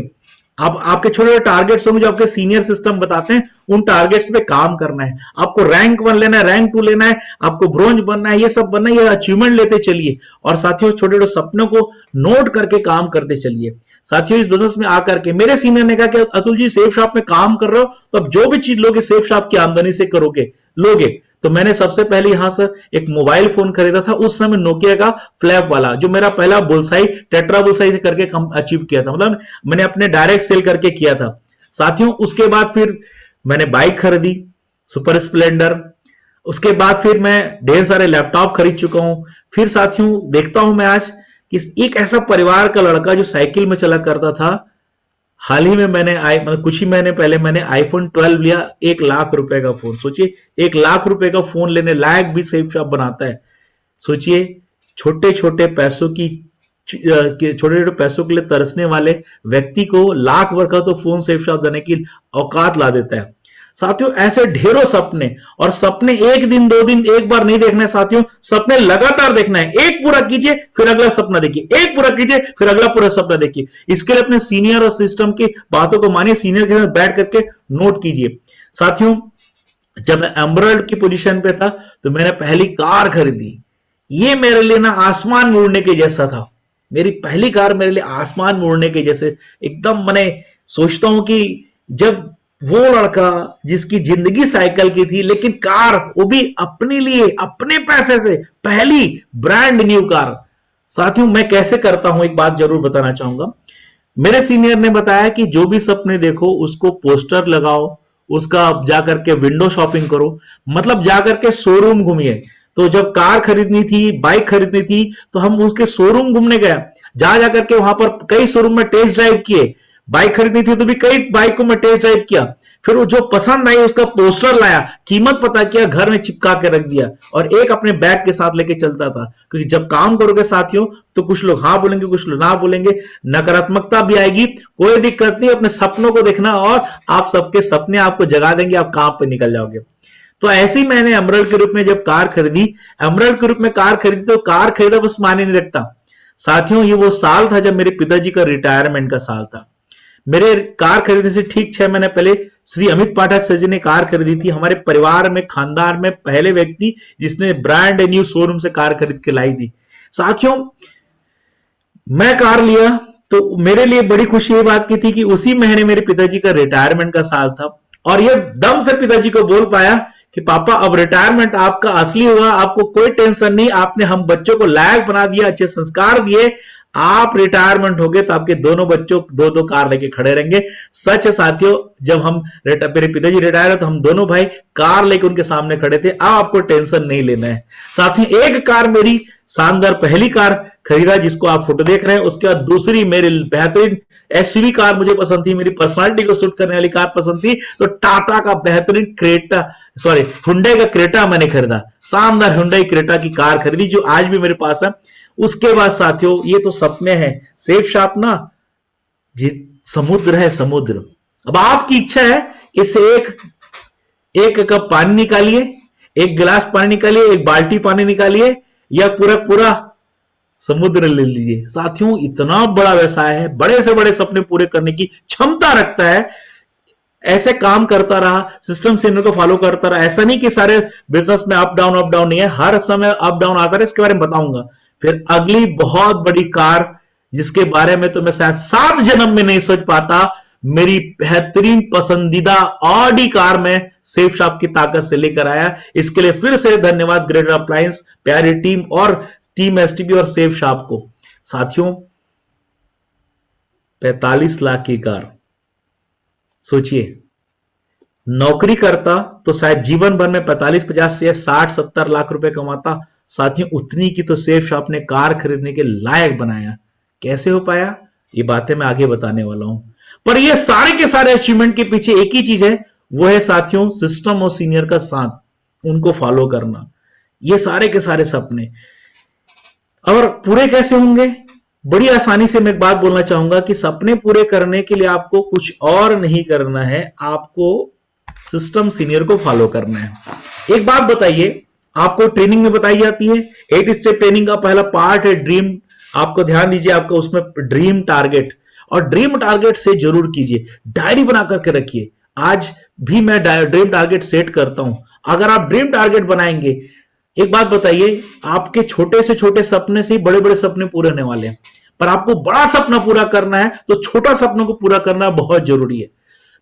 आपके छोटे छोटे टारगेट्स होंगे जो आपके सीनियर सिस्टम बताते हैं, उन टारगेट्स पे काम करना है। आपको रैंक 1 लेना है, रैंक 2 लेना है, आपको ब्रोंज बनना है, ये सब बनना है, ये अचीवमेंट लेते चलिए। और साथियों छोटे छोटे सपनों को नोट करके काम करते चलिए। साथियों इस बिजनेस में आकर के मेरे सीनियर ने कहा कि अतुल जी सेफ शॉप में काम कर रहे हो तो अब जो भी चीज लोगे सेफ शॉप की आमदनी से करोगे, लोगे। तो मैंने सबसे पहले यहां से एक मोबाइल फोन खरीदा था, उस समय नोकिया का फ्लैप वाला, जो मेरा पहला बुलसाई, टेट्रा बुलसाई से करके अचीव किया था। मतलब मैंने अपने डायरेक्ट सेल करके किया था। साथियों उसके बाद फिर मैंने बाइक खरीदी, सुपर स्प्लेंडर। उसके बाद फिर मैं ढेर सारे लैपटॉप खरीद चुका हूं। फिर साथियों देखता हूं मैं आज कि एक ऐसा परिवार का लड़का जो साइकिल में चला करता था, हाल ही में मैंने कुछ ही महीने पहले मैंने आईफोन 12 लिया, 1 लाख रुपए का फोन। सोचिए 1 लाख रुपए का फोन लेने लायक भी सेफ शॉप बनाता है। सोचिए छोटे छोटे पैसों की, छोटे छोटे पैसों के लिए तरसने वाले व्यक्ति को लाख भर का तो फोन सेफ शॉप देने की औकात ला देता है। साथियों ऐसे ढेरों सपने, और सपने एक दिन दो दिन एक बार नहीं देखना है साथियों, सपने लगातार देखना है। एक पूरा कीजिए फिर अगला सपना देखिए, एक पूरा कीजिए फिर अगला पूरा सपना देखिए। इसके लिए अपने सीनियर और सिस्टम की बातों को मानिए, सीनियर के साथ बैठ करके नोट कीजिए। साथियों जब मैं एमरल्ड की पोजीशन पे था तो मैंने पहली कार खरीदी। ये मेरे लिए ना आसमान में उड़ने के जैसा था। मेरी पहली कार मेरे लिए आसमान में उड़ने के जैसे एकदम, मैंने सोचता हूं कि जब वो लड़का जिसकी जिंदगी साइकिल की थी, लेकिन कार वो भी अपने लिए अपने पैसे से, पहली ब्रांड न्यू कार। साथियों मैं कैसे करता हूं एक बात जरूर बताना चाहूंगा। मेरे सीनियर ने बताया कि जो भी सपने देखो उसको पोस्टर लगाओ, उसका जाकर के विंडो शॉपिंग करो, मतलब जाकर के शोरूम घूमिए। तो जब कार खरीदनी थी, बाइक खरीदनी थी, तो हम उसके शोरूम घूमने गए, जा जाकर के वहां पर कई शोरूम में टेस्ट ड्राइव किए। बाइक खरीदनी थी तो भी कई बाइक को मैं टेस्ट ड्राइव किया, फिर वो जो पसंद आई उसका पोस्टर लाया, कीमत पता किया, घर में चिपका के रख दिया और एक अपने बैग के साथ लेके चलता था। क्योंकि जब काम करोगे साथियों तो कुछ लोग हाँ बोलेंगे, कुछ लोग ना बोलेंगे, नकारात्मकता भी आएगी, कोई दिक्कत नहीं। अपने सपनों को देखना और आप सबके सपने आपको जगा देंगे, आप काम पे निकल जाओगे। तो ऐसे ही मैंने एमरल्ड के रूप में जब कार खरीदी, एमरल्ड के रूप में कार खरीदी, तो कार खरीदा बस माने नहीं रखता साथियों। ये वो साल था जब मेरे पिताजी का रिटायरमेंट का साल था। मेरे कार खरीदने से ठीक 6 महीने पहले श्री अमित पाठक सर जी ने कार खरीदी थी। हमारे परिवार में, खानदान में पहले व्यक्ति जिसने ब्रांड न्यू शोरूम से कार खरीद के लाई थी। साथियों मैं कार लिया तो मेरे लिए बड़ी खुशी ये बात की थी कि उसी महीने मेरे पिताजी का रिटायरमेंट का साल था, और ये दम से पिताजी को बोल पाया कि पापा अब रिटायरमेंट आपका असली होगा, आपको कोई टेंशन नहीं, आपने हम बच्चों को लायक बना दिया, अच्छे संस्कार दिए, आप रिटायरमेंट हो गए तो आपके दोनों बच्चों दो दो कार लेके खड़े रहेंगे। सच है साथियों, जब हम मेरे पिताजी रिटायर तो हम दोनों भाई कार लेके उनके सामने खड़े थे। अब आपको टेंशन नहीं लेना है। साथियों एक कार मेरी शानदार पहली कार खरीदा जिसको आप फोटो देख रहे हैं, उसके बाद दूसरी मेरी बेहतरीन एसयूवी कार मुझे पसंद थी, मेरी पर्सनालिटी को सूट करने वाली कार पसंद थी, तो टाटा का बेहतरीन क्रेटा, सॉरी हुंडई का क्रेटा मैंने खरीदा। शानदार हुंडई क्रेटा की कार खरीदी जो आज भी मेरे पास है। उसके बाद साथियों ये तो सपने हैं, सेफ शॉप ना जी समुद्र है, समुद्र। अब आपकी इच्छा है इससे एक कप पानी निकालिए, एक गिलास पानी निकालिए, एक बाल्टी पानी निकालिए, या पूरा पूरा समुद्र ले लीजिए। साथियों इतना बड़ा व्यवसाय है, बड़े से बड़े सपने पूरे करने की क्षमता रखता है। ऐसे काम करता रहा, सिस्टम सीनियर को फॉलो करता रहा। ऐसा नहीं कि सारे बिजनेस में अप डाउन नहीं है, हर समय अप डाउन आता है, इसके बारे में बताऊंगा। फिर अगली बहुत बड़ी कार जिसके बारे में तो मैं शायद 7 जन्म में नहीं सोच पाता, मेरी बेहतरीन पसंदीदा ऑडी कार में सेफ शॉप की ताकत से लेकर आया। इसके लिए फिर से धन्यवाद ग्रेटर अप्लायंस, प्यारी टीम और टीम एसटीबी और सेफ शॉप को। साथियों 45 लाख की कार, सोचिए नौकरी करता तो शायद जीवन भर में 45-50 से 60-70 लाख रुपए कमाता। साथियों उतनी की तो सेफ शॉप ने कार खरीदने के लायक बनाया। कैसे हो पाया ये बातें मैं आगे बताने वाला हूं, पर ये सारे के सारे अचीवमेंट के पीछे एक ही चीज है, वो है साथियों सिस्टम और सीनियर का साथ, उनको फॉलो करना। ये सारे के सारे सपने और पूरे कैसे होंगे, बड़ी आसानी से मैं एक बात बोलना चाहूंगा कि सपने पूरे करने के लिए आपको कुछ और नहीं करना है, आपको सिस्टम सीनियर को फॉलो करना है। एक बात बताइए, आपको ट्रेनिंग में बताई जाती है 8 स्टेप ट्रेनिंग का पहला पार्ट है ड्रीम। आपको ध्यान दीजिए, आपको उसमें ड्रीम टारगेट, और ड्रीम टारगेट से जरूर कीजिए, डायरी बना करके रखिए। आज भी मैं ड्रीम टारगेट सेट करता हूं। अगर आप ड्रीम टारगेट बनाएंगे, एक बात बताइए, आपके छोटे से छोटे सपने से ही बड़े बड़े सपने पूरे होने वाले हैं, पर आपको बड़ा सपना पूरा करना है तो छोटा सपनों को पूरा करना बहुत जरूरी है।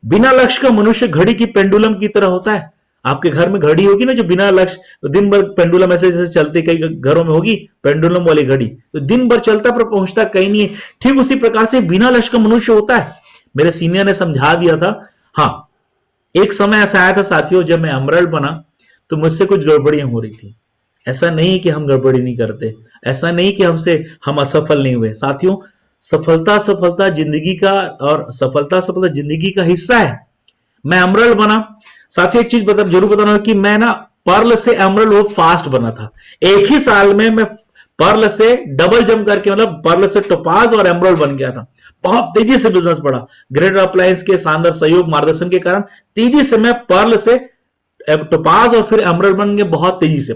बिना लक्ष्य का मनुष्य घड़ी की पेंडुलम की तरह होता है। आपके घर में घड़ी होगी ना जो बिना लक्ष्य, तो दिन भर पेंडुलम ऐसे जैसे चलते, कई घरों में होगी पेंडुलम वाली घड़ी, तो दिन भर चलता पर पहुंचता कहीं नहीं है। ठीक उसी प्रकार से बिना लक्ष्य का मनुष्य होता है। मेरे सीनियर ने समझा दिया था। हाँ, एक समय ऐसा आया था साथियों, जब मैं एमरल्ड बना तो मुझसे कुछ गड़बड़ियां हो रही थी। ऐसा नहीं कि हम गड़बड़ी नहीं करते, ऐसा नहीं कि हम असफल नहीं हुए। साथियों सफलता जिंदगी का, और सफलता जिंदगी का हिस्सा है। मैं एमरल्ड बना, साथियों एक चीज जरूर बताना कि मैं ना पर्ल से एमरल्ड वो फास्ट बना था। एक ही साल में मैं पर्ल से डबल जंप करके, मतलब पर्ल से टोपाज और एमराल्ड बन गया था। बहुत तेजी से बिजनेस बढ़ा। ग्रेट अप्लायंस के शानदार सहयोग मार्गदर्शन के कारण तेजी से मैं पर्ल से टोपाज और फिर एमराल्ड बन गया बहुत तेजी से।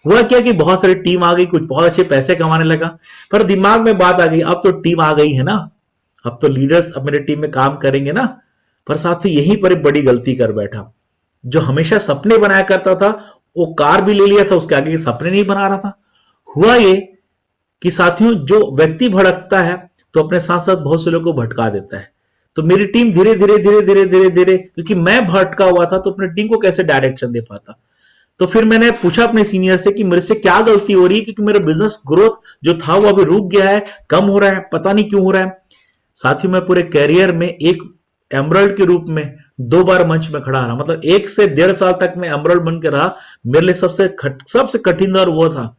हुआ क्या कि बहुत सारी टीम आ गई, कुछ बहुत अच्छे पैसे कमाने लगा, पर दिमाग में बात आ गई, अब तो टीम आ गई है ना, अब तो लीडर्स अब मेरे टीम में काम करेंगे ना। पर साथ ही यहीं पर एक बड़ी गलती कर बैठा। जो हमेशा सपने बनाया करता था, वो कार भी ले लिया था, उसके आगे के सपने नहीं बना रहा था। हुआ ये कि साथियों, जो व्यक्ति भटकता है तो अपने साथ साथ बहुत से लोगों को भटका देता है। तो मेरी टीम धीरे धीरे धीरे धीरे धीरे धीरे, क्योंकि मैं भटका हुआ था तो अपनी टीम को कैसे डायरेक्शन दे पाता। तो फिर मैंने पूछा अपने सीनियर से कि मेरे से क्या गलती हो रही है, क्योंकि मेरा बिजनेस ग्रोथ जो था वो अभी रुक गया है, कम हो रहा है, पता नहीं क्यों हो रहा है। साथियों, मैं पूरे कैरियर में एक एमराल्ड के रूप में 2 बार मंच में खड़ा रहा, मतलब 1 से 1.5 साल तक मैं एमराल्ड बन के रहा। मेरे लिए सबसे कठिन दौर वो था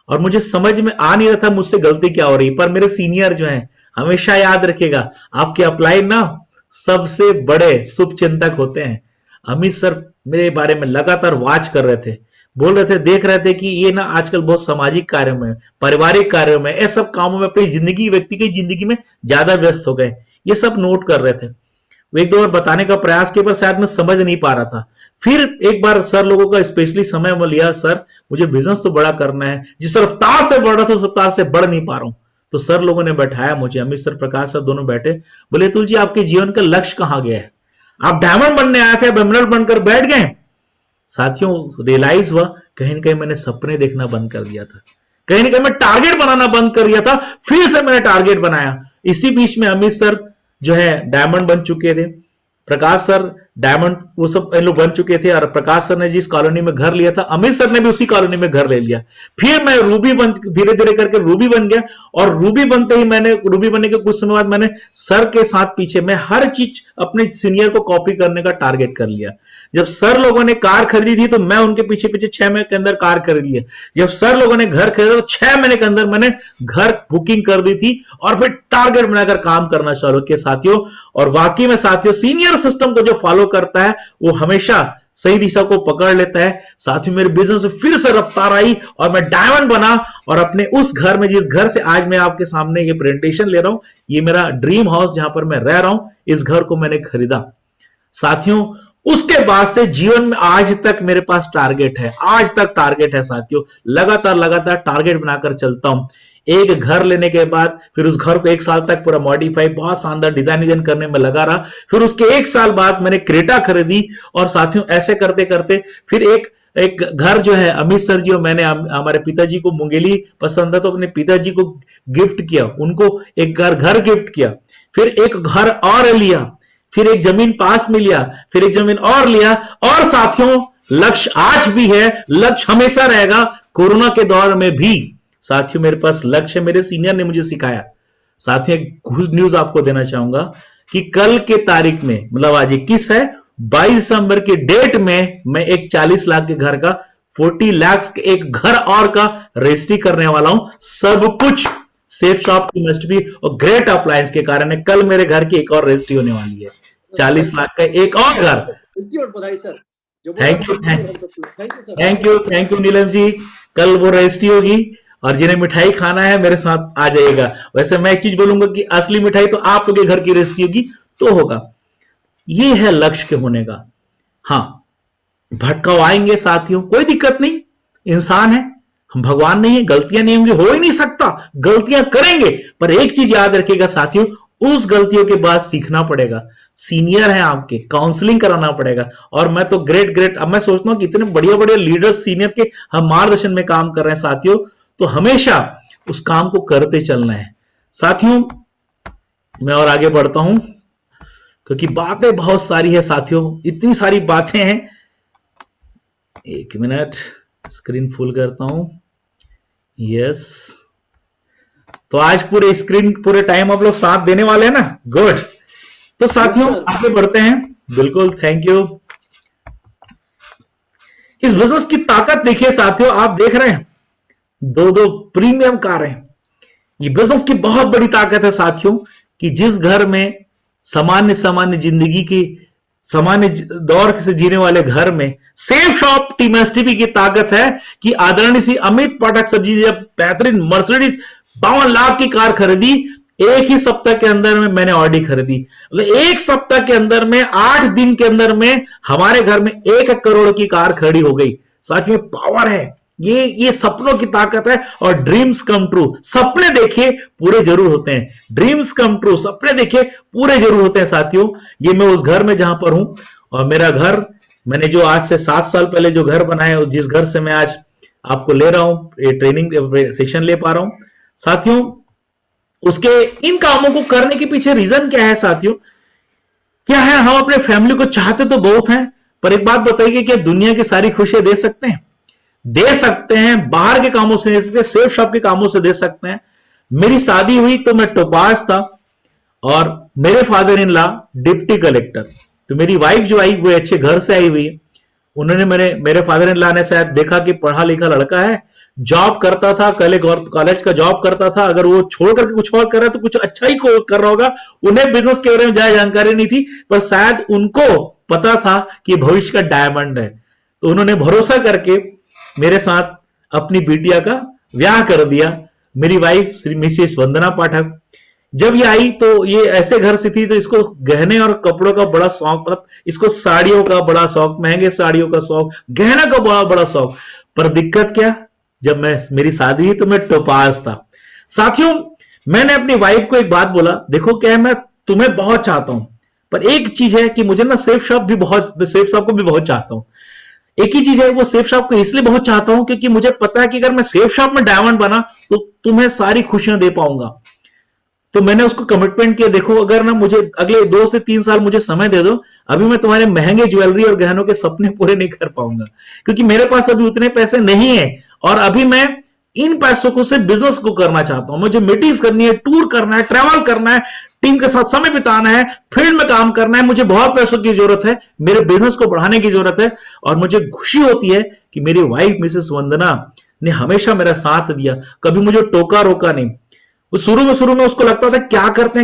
और मुझे समझ में आ नहीं रहा था मुझसे गलती क्या हो रही। पर मेरे सीनियर जो हैं, हमेशा याद रखिएगा, आपके अपलाइन ना सबसे बड़े शुभ चिंतक होते हैं। अमित सर मेरे बारे में लगातार वॉच कर रहे थे, बोल रहे थे, देख रहे थे कि ये ना आजकल बहुत सामाजिक कार्यों में, पारिवारिक कार्यों में, ये सब कामों में, अपनी जिंदगी, व्यक्ति की जिंदगी में ज्यादा व्यस्त हो गए। ये सब नोट कर रहे थे। वो 1-2 बार बताने का प्रयास किया पर शायद मैं समझ नहीं पा रहा था। फिर एक बार सर लोगों का स्पेशली समय में लिया, सर मुझे बिजनेस तो बड़ा करना है, जिस रफ्तार से बढ़ रहा था उस रफ्तार से बढ़ नहीं पा रहा हूं। तो सर लोगों ने बैठाया मुझे, अमित सर, प्रकाश सर दोनों बैठे, बोले अतुल जी आपके जीवन का लक्ष्य कहां गया है? आप डायमंड बनने आए थे, अब एमराल्ड बनकर बैठ गए। साथियों, रियलाइज हुआ कहीं ना कहीं मैंने सपने देखना बंद कर दिया था, कहीं ना कहीं मैं टारगेट बनाना बंद कर दिया था। फिर से मैंने टारगेट बनाया। इसी बीच में अमित सर जो है डायमंड बन चुके थे, प्रकाश सर डायमंड, वो सब लोग बन चुके थे। और प्रकाश सर ने जिस कॉलोनी में घर लिया था, अमित सर ने भी उसी कॉलोनी में घर ले लिया। फिर मैं रूबी बन, धीरे धीरे करके रूबी बन गया। और रूबी बनते ही मैंने, रूबी बनने के कुछ समय बाद मैंने सर के साथ पीछे मैं हर चीज अपने सीनियर को कॉपी करने का टारगेट कर लिया। जब सर लोगों ने कार खरीदी थी तो मैं उनके पीछे पीछे 6 महीने के अंदर कार खरीद लिया। जब सर लोगों ने घर खरीदा तो 6 महीने के अंदर मैंने घर बुकिंग कर दी थी और फिर टारगेट बनाकर काम करना चालू किया साथियों। और वाकई में साथियों, सीनियर सिस्टम को जो फॉलो करता है वो हमेशा सही दिशा को पकड़ लेता है। साथियों, मेरे बिजनेस में फिर से रफ्तार आई और मैं डायमंड बना। और अपने उस घर में, जिस घर से आज मैं आपके सामने ये प्रेजेंटेशन ले रहा हूं, ये मेरा ड्रीम हाउस जहां पर मैं रह रहा हूं, इस घर को मैंने खरीदा। साथियों, उसके बाद से जीवन में आज तक मेरे पास टारगेट है, आज तक टारगेट है साथियों। लगातार टारगेट बनाकर चलता हूं। एक घर लेने के बाद फिर उस घर को 1 साल तक पूरा मॉडिफाई, बहुत शानदार डिजाइन करने में लगा रहा। फिर उसके 1 साल बाद मैंने क्रेटा खरीदी। और साथियों, ऐसे करते करते फिर एक घर जो है, अमित सर जी और मैंने, हमारे पिताजी को मुंगेली पसंद है तो अपने पिताजी को गिफ्ट किया, उनको एक घर गिफ्ट किया। फिर एक घर और लिया, फिर एक जमीन पास में लिया, फिर एक जमीन और लिया। और साथियों, लक्ष्य आज भी है, लक्ष्य हमेशा रहेगा, कोरोना के दौर में भी। साथियों, मेरे पास लक्ष्य, मेरे सीनियर ने मुझे सिखाया। साथियों, एक गुड न्यूज आपको देना चाहूंगा कि कल के तारीख में, मतलब आज 21 है, 22 दिसंबर की डेट में मैं एक 40 लाख के घर का, 40 लाख के एक घर और का रजिस्ट्री करने वाला हूं। सब कुछ सेफ शॉप की मस्ट भी और ग्रेट अप्लायंस के कारण है। कल मेरे घर की एक और रजिस्ट्री होने वाली है, 40 लाख का एक और घर। बधाई sir. Thank you Neelam ji. कल वो रजिस्ट्री होगी और जिन्हें मिठाई खाना है मेरे साथ आ जाइएगा। वैसे मैं एक चीज बोलूंगा कि असली मिठाई तो आप लोग के घर की रजिस्ट्री होगी तो होगा। ये है लक्ष्य के होने का। हाँ, भटकाव आएंगे साथियों, कोई दिक्कत नहीं, इंसान है, हम भगवान नहीं है, गलतियां नहीं होंगी, हो ही नहीं सकता, गलतियां करेंगे। पर एक चीज याद रखिएगा साथियों, उस गलतियों के बाद सीखना पड़ेगा। सीनियर है आपके, काउंसलिंग कराना पड़ेगा। और मैं तो ग्रेट अब मैं सोचता हूं कि इतने बढ़िया लीडर्स सीनियर के हम मार्गदर्शन में काम कर रहे हैं साथियों, तो हमेशा उस काम को करते चलना है। साथियों, मैं और आगे बढ़ता हूं क्योंकि बातें बहुत सारी है साथियों, इतनी सारी बातें हैं। 1 मिनट, स्क्रीन फुल करता हूं। यस, तो आज पूरे स्क्रीन, पूरे टाइम आप लोग साथ देने वाले हैं ना? गुड। तो साथियों, आगे बढ़ते हैं। बिल्कुल, थैंक यू। इस बिजनेस की ताकत देखिए साथियों, आप देख रहे हैं 2 प्रीमियम कारें। ये बिजनेस की बहुत बड़ी ताकत है साथियों कि जिस घर में सामान्य जिंदगी की सामान्य दौर से जीने वाले घर में सेफ शॉप टीम एसटीपी की ताकत है कि आदरणीय श्री अमित पाठक सर जी जब बेहतरीन मर्सिडीज 52 लाख की कार खरीदी, एक ही सप्ताह के अंदर में मैंने ऑडी खरीदी। एक सप्ताह के अंदर में 8 दिन के अंदर में हमारे घर में 1 करोड़ की कार खड़ी हो गई। सच में पावर है, ये सपनों की ताकत है। और ड्रीम्स कम ट्रू, सपने देखिए पूरे जरूर होते हैं। ड्रीम्स कम ट्रू, सपने देखिए पूरे जरूर होते हैं साथियों। ये मैं उस घर में जहां पर हूं, और मेरा घर मैंने जो आज से 7 साल पहले जो घर बनाया, जिस घर से मैं आज आपको ले रहा हूं, ये ट्रेनिंग सेशन ले पा रहा हूं साथियों, उसके इन कामों को करने के पीछे रीजन क्या है साथियों? क्या है, हम अपने फैमिली को चाहते तो बहुत हैं, पर एक बात बताइए, क्या दुनिया की सारी खुशियां दे सकते हैं? दे सकते हैं, बाहर के कामों से दे सकते हैं, सेफ शॉप के कामों से दे सकते हैं। मेरी शादी हुई तो मैं टोपाज था और मेरे father in law deputy collector. तो मेरी वाइफ जो आई वो अच्छे घर से आई हुई है। उन्होंने मेरे फादर इन लॉ ने शायद देखा कि पढ़ा लिखा लड़का है, जॉब करता था, कॉलेज का जॉब करता था, अगर वो छोड़ करके कुछ और कर रहा है तो कुछ अच्छा ही कर रहा होगा। उन्हें बिजनेस के बारे में ज्यादा जानकारी नहीं थी, पर शायद उनको पता था कि भविष्य का डायमंड है। तो उन्होंने भरोसा करके मेरे साथ अपनी बिटिया का ब्याह कर दिया। मेरी वाइफ श्री मिसेस वंदना पाठक जब ये आई तो ये ऐसे घर से थी, तो इसको गहने और कपड़ों का बड़ा शौक, मतलब इसको साड़ियों का बड़ा शौक, महंगे साड़ियों का शौक, गहना का बड़ा बड़ा शौक। पर दिक्कत क्या, जब मेरी शादी हुई तो मैं टोपाज था। साथियों, मैंने अपनी वाइफ को एक बात बोला, देखो क्या है, मैं तुम्हें बहुत चाहता हूं, पर एक चीज है कि मुझे ना सेफ शॉप को भी बहुत चाहता हूं। एक ही चीज है, वो सेफ शॉप को इसलिए बहुत चाहता हूं क्योंकि मुझे पता है कि अगर मैं सेफ शॉप में डायमंड बना तो तुम्हें सारी खुशियां दे पाऊंगा। तो मैंने उसको कमिटमेंट किया, देखो अगर ना मुझे अगले 2 से 3 साल मुझे समय दे दो, अभी मैं तुम्हारे महंगे ज्वेलरी और गहनों के सपने पूरे नहीं कर पाऊंगा, क्योंकि मेरे पास अभी उतने पैसे नहीं है। और अभी मैं इन पैसों को से बिजनेस को करना चाहता हूं। मुझे मीटिंग्स करनी है, टूर करना है, ट्रैवल करना है, टीम के साथ समय बिताना है, फील्ड में काम करना है। मुझे बहुत पैसों की जरूरत है, मेरे बिजनेस को बढ़ाने की जरूरत है। और मुझे खुशी होती है कि मेरी वाइफ मिसेस वंदना ने हमेशा मेरा साथ दिया, कभी मुझे टोका रोका नहीं। वो शुरू में उसको लगता था क्या करते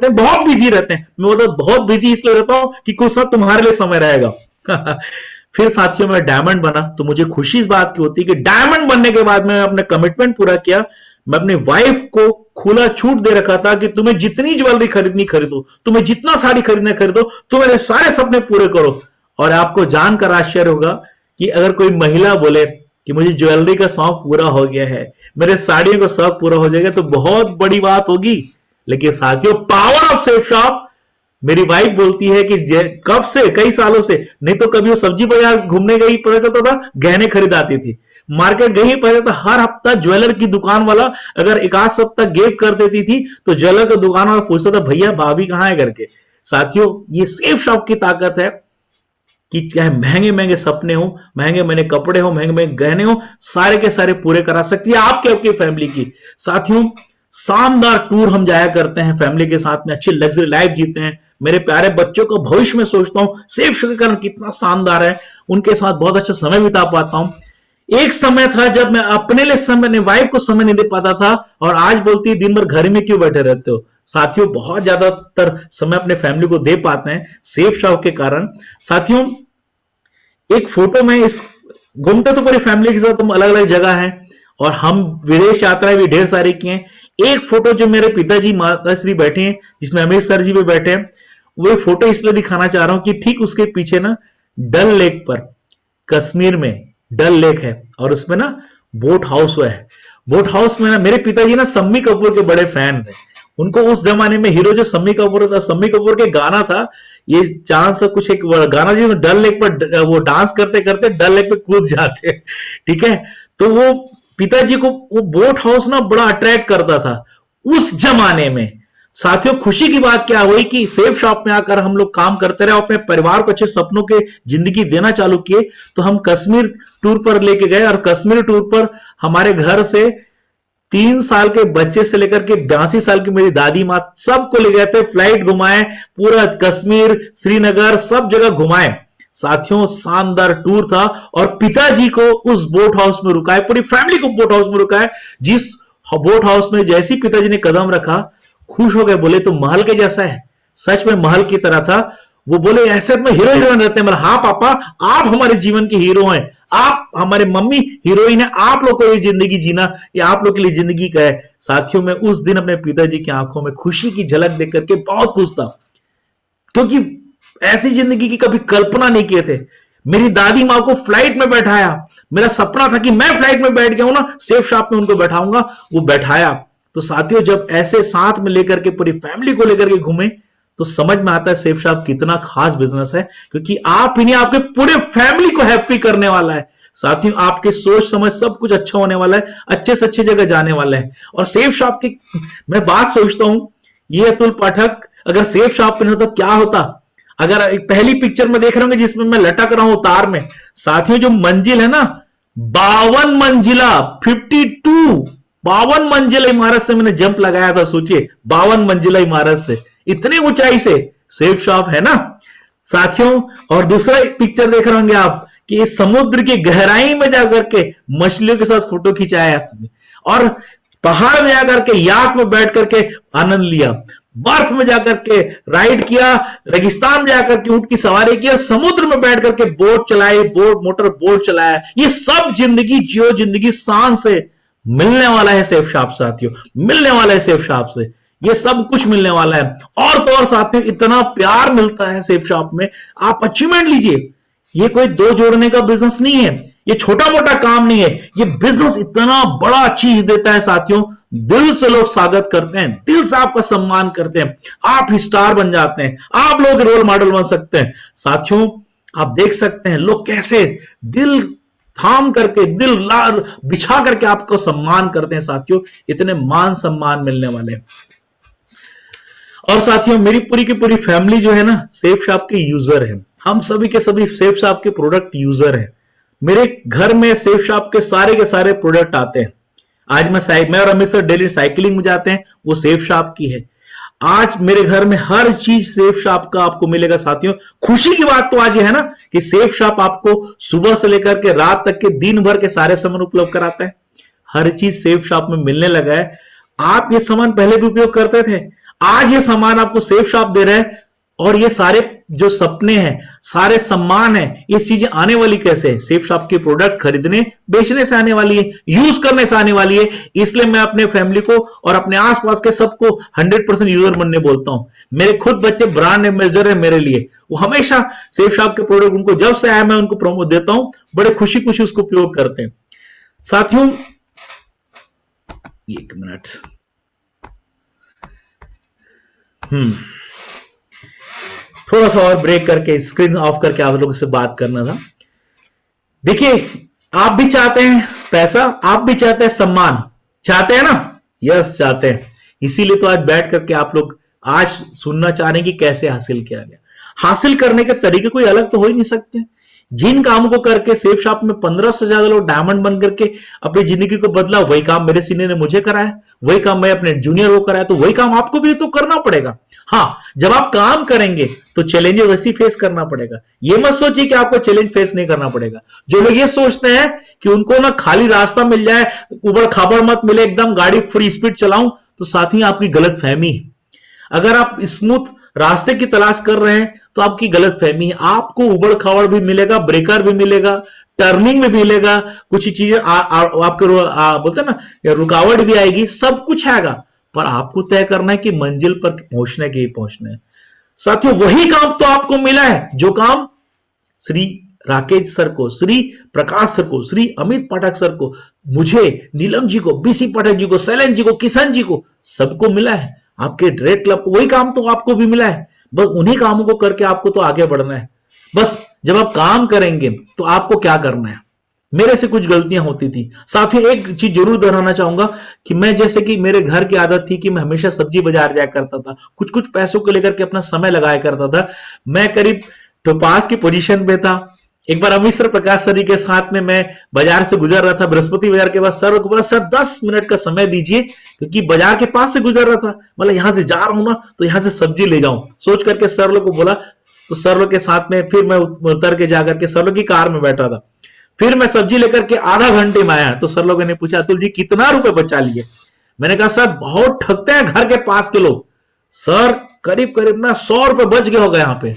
हैं, बहुत बिजी रहते हैं। मैं बोलता बहुत बिजी इसलिए रहता हूं कि कुछ साथ तुम्हारे लिए समय रहेगा। फिर साथियों मैं डायमंड बना, तो मुझे खुशी इस बात की होती है कि डायमंड बनने के बाद मैं अपने कमिटमेंट पूरा किया। मैं अपनी वाइफ को खुला छूट दे रखा था कि तुम्हें जितनी ज्वेलरी खरीदनी खरीदो, तुम्हें जितना साड़ी खरीदना खरीदो, तुम मेरे सारे सपने पूरे करो। और आपको जानकर आश्चर्य होगा कि अगर कोई महिला बोले कि मुझे ज्वेलरी का शौक पूरा हो गया है, मेरे साड़ियों का शौक पूरा हो जाएगा, तो बहुत बड़ी बात होगी। लेकिन साथियों, पावर ऑफ सेफ शॉप, मेरी वाइफ बोलती है कि कब से, कई सालों से, नहीं तो कभी वो सब्जी बाजार घूमने गई पता चलता था गहने खरीदाती थी, मार्केट गई पता चलता हर हफ्ता ज्वेलर की दुकान वाला अगर एक आध सप्ताह गैप कर देती थी तो ज्वेलर की दुकान वाला पूछता था भैया भाभी कहां है करके। साथियों, ये सेफ शॉप की ताकत है कि चाहे महंगे महंगे सपने हो, महंगे महंगे कपड़े हो, महंगे महंगे गहने हो, सारे के सारे पूरे करा सकती है आपके फैमिली की। साथियों, शानदार टूर हम जाया करते हैं फैमिली के साथ में, अच्छी लग्जरी लाइफ जीते हैं। मेरे प्यारे बच्चों को भविष्य में सोचता हूं सेफ शॉप का कितना शानदार है, उनके साथ बहुत अच्छा समय बिता पाता हूं। एक समय था जब मैं अपने लिए समय, वाइफ को समय नहीं दे पाता था, और आज बोलती है दिन भर घर में क्यों बैठे रहते हो। साथियों, बहुत ज्यादातर समय अपने फैमिली को दे पाते हैं सेफ शॉप के कारण। साथियों, एक फोटो में इस घूमते तो पूरी फैमिली के साथ हम अलग अलग जगह हैं, और हम विदेश यात्राएं भी ढेर सारी की हैं। एक फोटो जो मेरे पिताजी माताश्री बैठे हैं, जिसमें अमित सर जी भी बैठे हैं, वो फोटो इसलिए दिखाना चाह रहा हूं कि ठीक उसके पीछे ना डल लेक पर, कश्मीर में डल लेक है, और उसमें ना बोट हाउस है। बोट हाउस में ना मेरे पिताजी ना शम्मी कपूर के बड़े फैन थे। उनको उस जमाने में हीरो जो शम्मी कपूर था, शम्मी कपूर के गाना था ये चांद सा कुछ एक गाना, जो डल लेक पर वो डांस करते करते डल लेक पे कूद जाते, ठीक है। तो वो पिताजी को वो बोट हाउस ना बड़ा अट्रैक्ट करता था उस जमाने में। साथियों, खुशी की बात क्या हुई कि सेफ शॉप में आकर हम लोग काम करते रहे, अपने परिवार को अच्छे सपनों के जिंदगी देना चालू किए। तो हम कश्मीर टूर पर लेके गए, और कश्मीर टूर पर हमारे घर से 3 साल के बच्चे से लेकर के 82 साल की मेरी दादी मां सबको ले गए थे, फ्लाइट घुमाए, पूरा कश्मीर, श्रीनगर सब जगह घुमाए। साथियों, शानदार टूर था, और पिताजी को उस बोट हाउस में रुकाए, पूरी फैमिली को बोट हाउस में रुकाए। जिस बोट हाउस में जैसी पिताजी ने कदम रखा, खुश हो गए, बोले तो महल के जैसा है। सच में महल की तरह था। वो बोले ऐसे में हीरो हीरोइन रहते हैं। मतलब हाँ पापा, आप हमारे जीवन के हीरो हैं, आप हमारे मम्मी हीरोइन है, आप लोग को ये जिंदगी जीना ये आप लोग के लिए जिंदगी का है। साथियों, मैं उस दिन अपने पिताजी की आंखों में खुशी की झलक देख करके बहुत खुश था, क्योंकि ऐसी जिंदगी की कभी कल्पना नहीं किए थे। मेरी दादी माँ को फ्लाइट में बैठाया, मेरा सपना था कि मैं फ्लाइट में बैठ गया हूं ना, सेफ शॉप में उनको बैठाऊंगा, वो बैठाया। तो साथियों, जब ऐसे साथ में लेकर के पूरी फैमिली को लेकर के घूमे तो समझ में आता है सेफ शॉप कितना खास बिजनेस है, क्योंकि आप ही नहीं आपके पूरे फैमिली को हैप्पी करने वाला है। साथियों, आपके सोच समझ सब कुछ अच्छा होने वाला है, अच्छे से अच्छी जगह जाने वाला है। और सेफ शॉप की मैं बात सोचता हूं, ये अतुल पाठक अगर सेफ शॉप पे नहीं होता क्या होता। अगर एक पहली पिक्चर में देख रहे होंगे जिसमें मैं लटक रहा हूं तार में, साथियों जो मंजिल है ना 52 मंजिला 52 मंजिला इमारत से मैंने जंप लगाया था। सोचिए 52 मंजिला इमारत से, इतनी ऊंचाई से सेफ शॉप है ना साथियों। और दूसरा पिक्चर देख रहे होंगे आप कि इस समुद्र की गहराई में जाकर के मछलियों के साथ फोटो खिंचाया तुमने, और पहाड़ में जाकर के याक में बैठ करके आनंद लिया, बर्फ में जाकर के राइड किया, रेगिस्तान में जाकर के ऊंट की सवारी किया, समुद्र में बैठ करके बोट चलाए, मोटर बोट चलाया। ये सब जिंदगी जियो, जिंदगी शान से मिलने वाला है सेफ शॉप साथियों, मिलने वाला है सेफ शॉप से, ये सब कुछ मिलने वाला है। और तो और साथियों इतना प्यार मिलता है सेफ शॉप में, आप अचीवमेंट लीजिए। ये कोई दो जोड़ने का बिजनेस नहीं है, ये छोटा मोटा काम नहीं है, ये बिजनेस इतना बड़ा चीज देता है साथियों। दिल से लोग स्वागत करते हैं, दिल से आपका सम्मान करते हैं, आप स्टार बन जाते हैं, आप लोग रोल मॉडल बन सकते हैं। साथियों आप देख सकते हैं लोग कैसे दिल थाम करके, दिल बिछा करके आपको सम्मान करते हैं। साथियों इतने मान सम्मान मिलने वाले हैं। और साथियों मेरी पूरी की पूरी फैमिली जो है ना सेफ शॉप के यूजर है, हम सभी के सभी सेफ शॉप के प्रोडक्ट यूजर है। मेरे घर में सेफ शॉप के सारे प्रोडक्ट आते हैं। आज मैं और अमित सर डेली साइकिलिंग में जाते हैं, वो सेफ शॉप की है। आज मेरे घर में हर चीज सेफ शॉप का आपको मिलेगा। साथियों खुशी की बात तो आज ये है ना कि सेफ शॉप आपको सुबह से लेकर के रात तक के दिन भर के सारे सामान उपलब्ध कराता है। हर चीज सेफ शॉप में मिलने लगा है। आप ये सामान पहले भी उपयोग करते थे, आज ये सामान आपको सेफ शॉप दे रहा है। और ये सारे जो सपने हैं, सारे सम्मान है, ये चीजें आने वाली कैसे है? सेफ शॉप के प्रोडक्ट खरीदने बेचने से आने वाली है, यूज करने से आने वाली है। इसलिए मैं अपने फैमिली को और अपने आसपास के सबको 100% यूजर बनने बोलता हूं। मेरे खुद बच्चे ब्रांड एम्बेसडर है मेरे लिए, वो हमेशा सेफ शॉप के प्रोडक्ट उनको जब से आया मैं उनको प्रोमो देता हूं, बड़े खुशी खुशी उसको उपयोग करते हैं। साथियों एक मिनट, थोड़ा सा और ब्रेक करके स्क्रीन ऑफ करके आप लोगों से बात करना था। देखिए आप भी चाहते हैं पैसा, आप भी चाहते हैं सम्मान, चाहते हैं ना? यस चाहते हैं। इसीलिए तो आज बैठ करके आप लोग आज सुनना चाह रहे हैं कि कैसे हासिल किया गया। हासिल करने के तरीके कोई अलग तो हो ही नहीं सकते। जिन कामों को करके सेफ शॉप में 1500 से ज्यादा लोग डायमंड बन करके अपनी जिंदगी को बदला, वही काम मेरे सीनियर ने मुझे कराया, वही काम मैं अपने जूनियर को कराया, तो वही काम आपको भी तो करना पड़ेगा। हाँ, जब आप काम करेंगे तो चैलेंज वैसे फेस करना पड़ेगा। ये मत सोचिए कि आपको चैलेंज फेस नहीं करना पड़ेगा। जो लोग ये सोचते हैं कि उनको ना खाली रास्ता मिल जाए, उबड़ खाबड़ मत मिले, एकदम गाड़ी फ्री स्पीड चलाऊं, तो साथ ही आपकी गलत फहमी है। अगर आप स्मूथ रास्ते की तलाश कर रहे हैं तो आपकी गलत फहमी है। आपको उबड़ खाबड़ भी मिलेगा, ब्रेकर भी मिलेगा, टर्निंग में भी मिलेगा, कुछ चीजें आपके बोलते हैं ना रुकावट भी आएगी, सब कुछ आएगा, पर आपको तय करना है कि मंजिल पर पहुंचने के ही पहुंचना है। साथियों वही काम तो आपको मिला है जो काम श्री राकेश सर को, श्री प्रकाश सर को, श्री अमित पाठक सर को, मुझे, नीलम जी को, बीसी पाठक जी को, शैलेंद्र जी को, किशन जी को, सबको मिला है। आपके रेड क्लब को वही काम तो आपको भी मिला है। बस उन्हीं कामों को करके आपको तो आगे बढ़ना है। बस जब आप काम करेंगे तो आपको क्या करना है। मेरे से कुछ गलतियां होती थी। साथ ही एक चीज जरूर दोहराना चाहूंगा कि मैं जैसे कि मेरे घर की आदत थी कि मैं हमेशा सब्जी बाजार जाया करता था, कुछ कुछ पैसों को लेकर के अपना समय लगाया करता था। मैं करीब टोपास की पोजीशन पे था। एक बार अमित सर, प्रकाश सर के साथ में मैं बाजार से गुजर रहा था, बृहस्पति बाजार के बाद। सर को बोला सर 10 मिनट का समय दीजिए, क्योंकि बाजार के पास से गुजर रहा था, मतलब यहां से जा रहा हूं ना तो यहां से सब्जी ले जाऊं सोच करके सर लोग को बोला। तो सर लोग के साथ में फिर मैं उतर के जाकर के सर लोग की कार में बैठा था। फिर मैं सब्जी लेकर के आधा घंटे में आया तो सर लोगों ने पूछा अतुल जी कितना रुपए बचा लिए। मैंने कहा सर बहुत ठगते हैं घर के पास के लोग। सर करीब करीब ना 100 रुपए बच गए होगा यहाँ पे।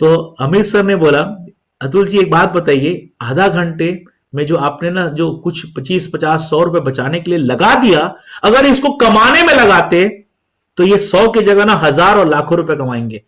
तो अमित सर ने बोला, अतुल जी एक बात बताइए, आधा घंटे में जो आपने ना जो कुछ 25, 50, 100 रुपए बचाने के लिए लगा दिया, अगर इसको कमाने में लगाते तो ये 100 की जगह ना हजार और लाखों रुपए कमाएंगे।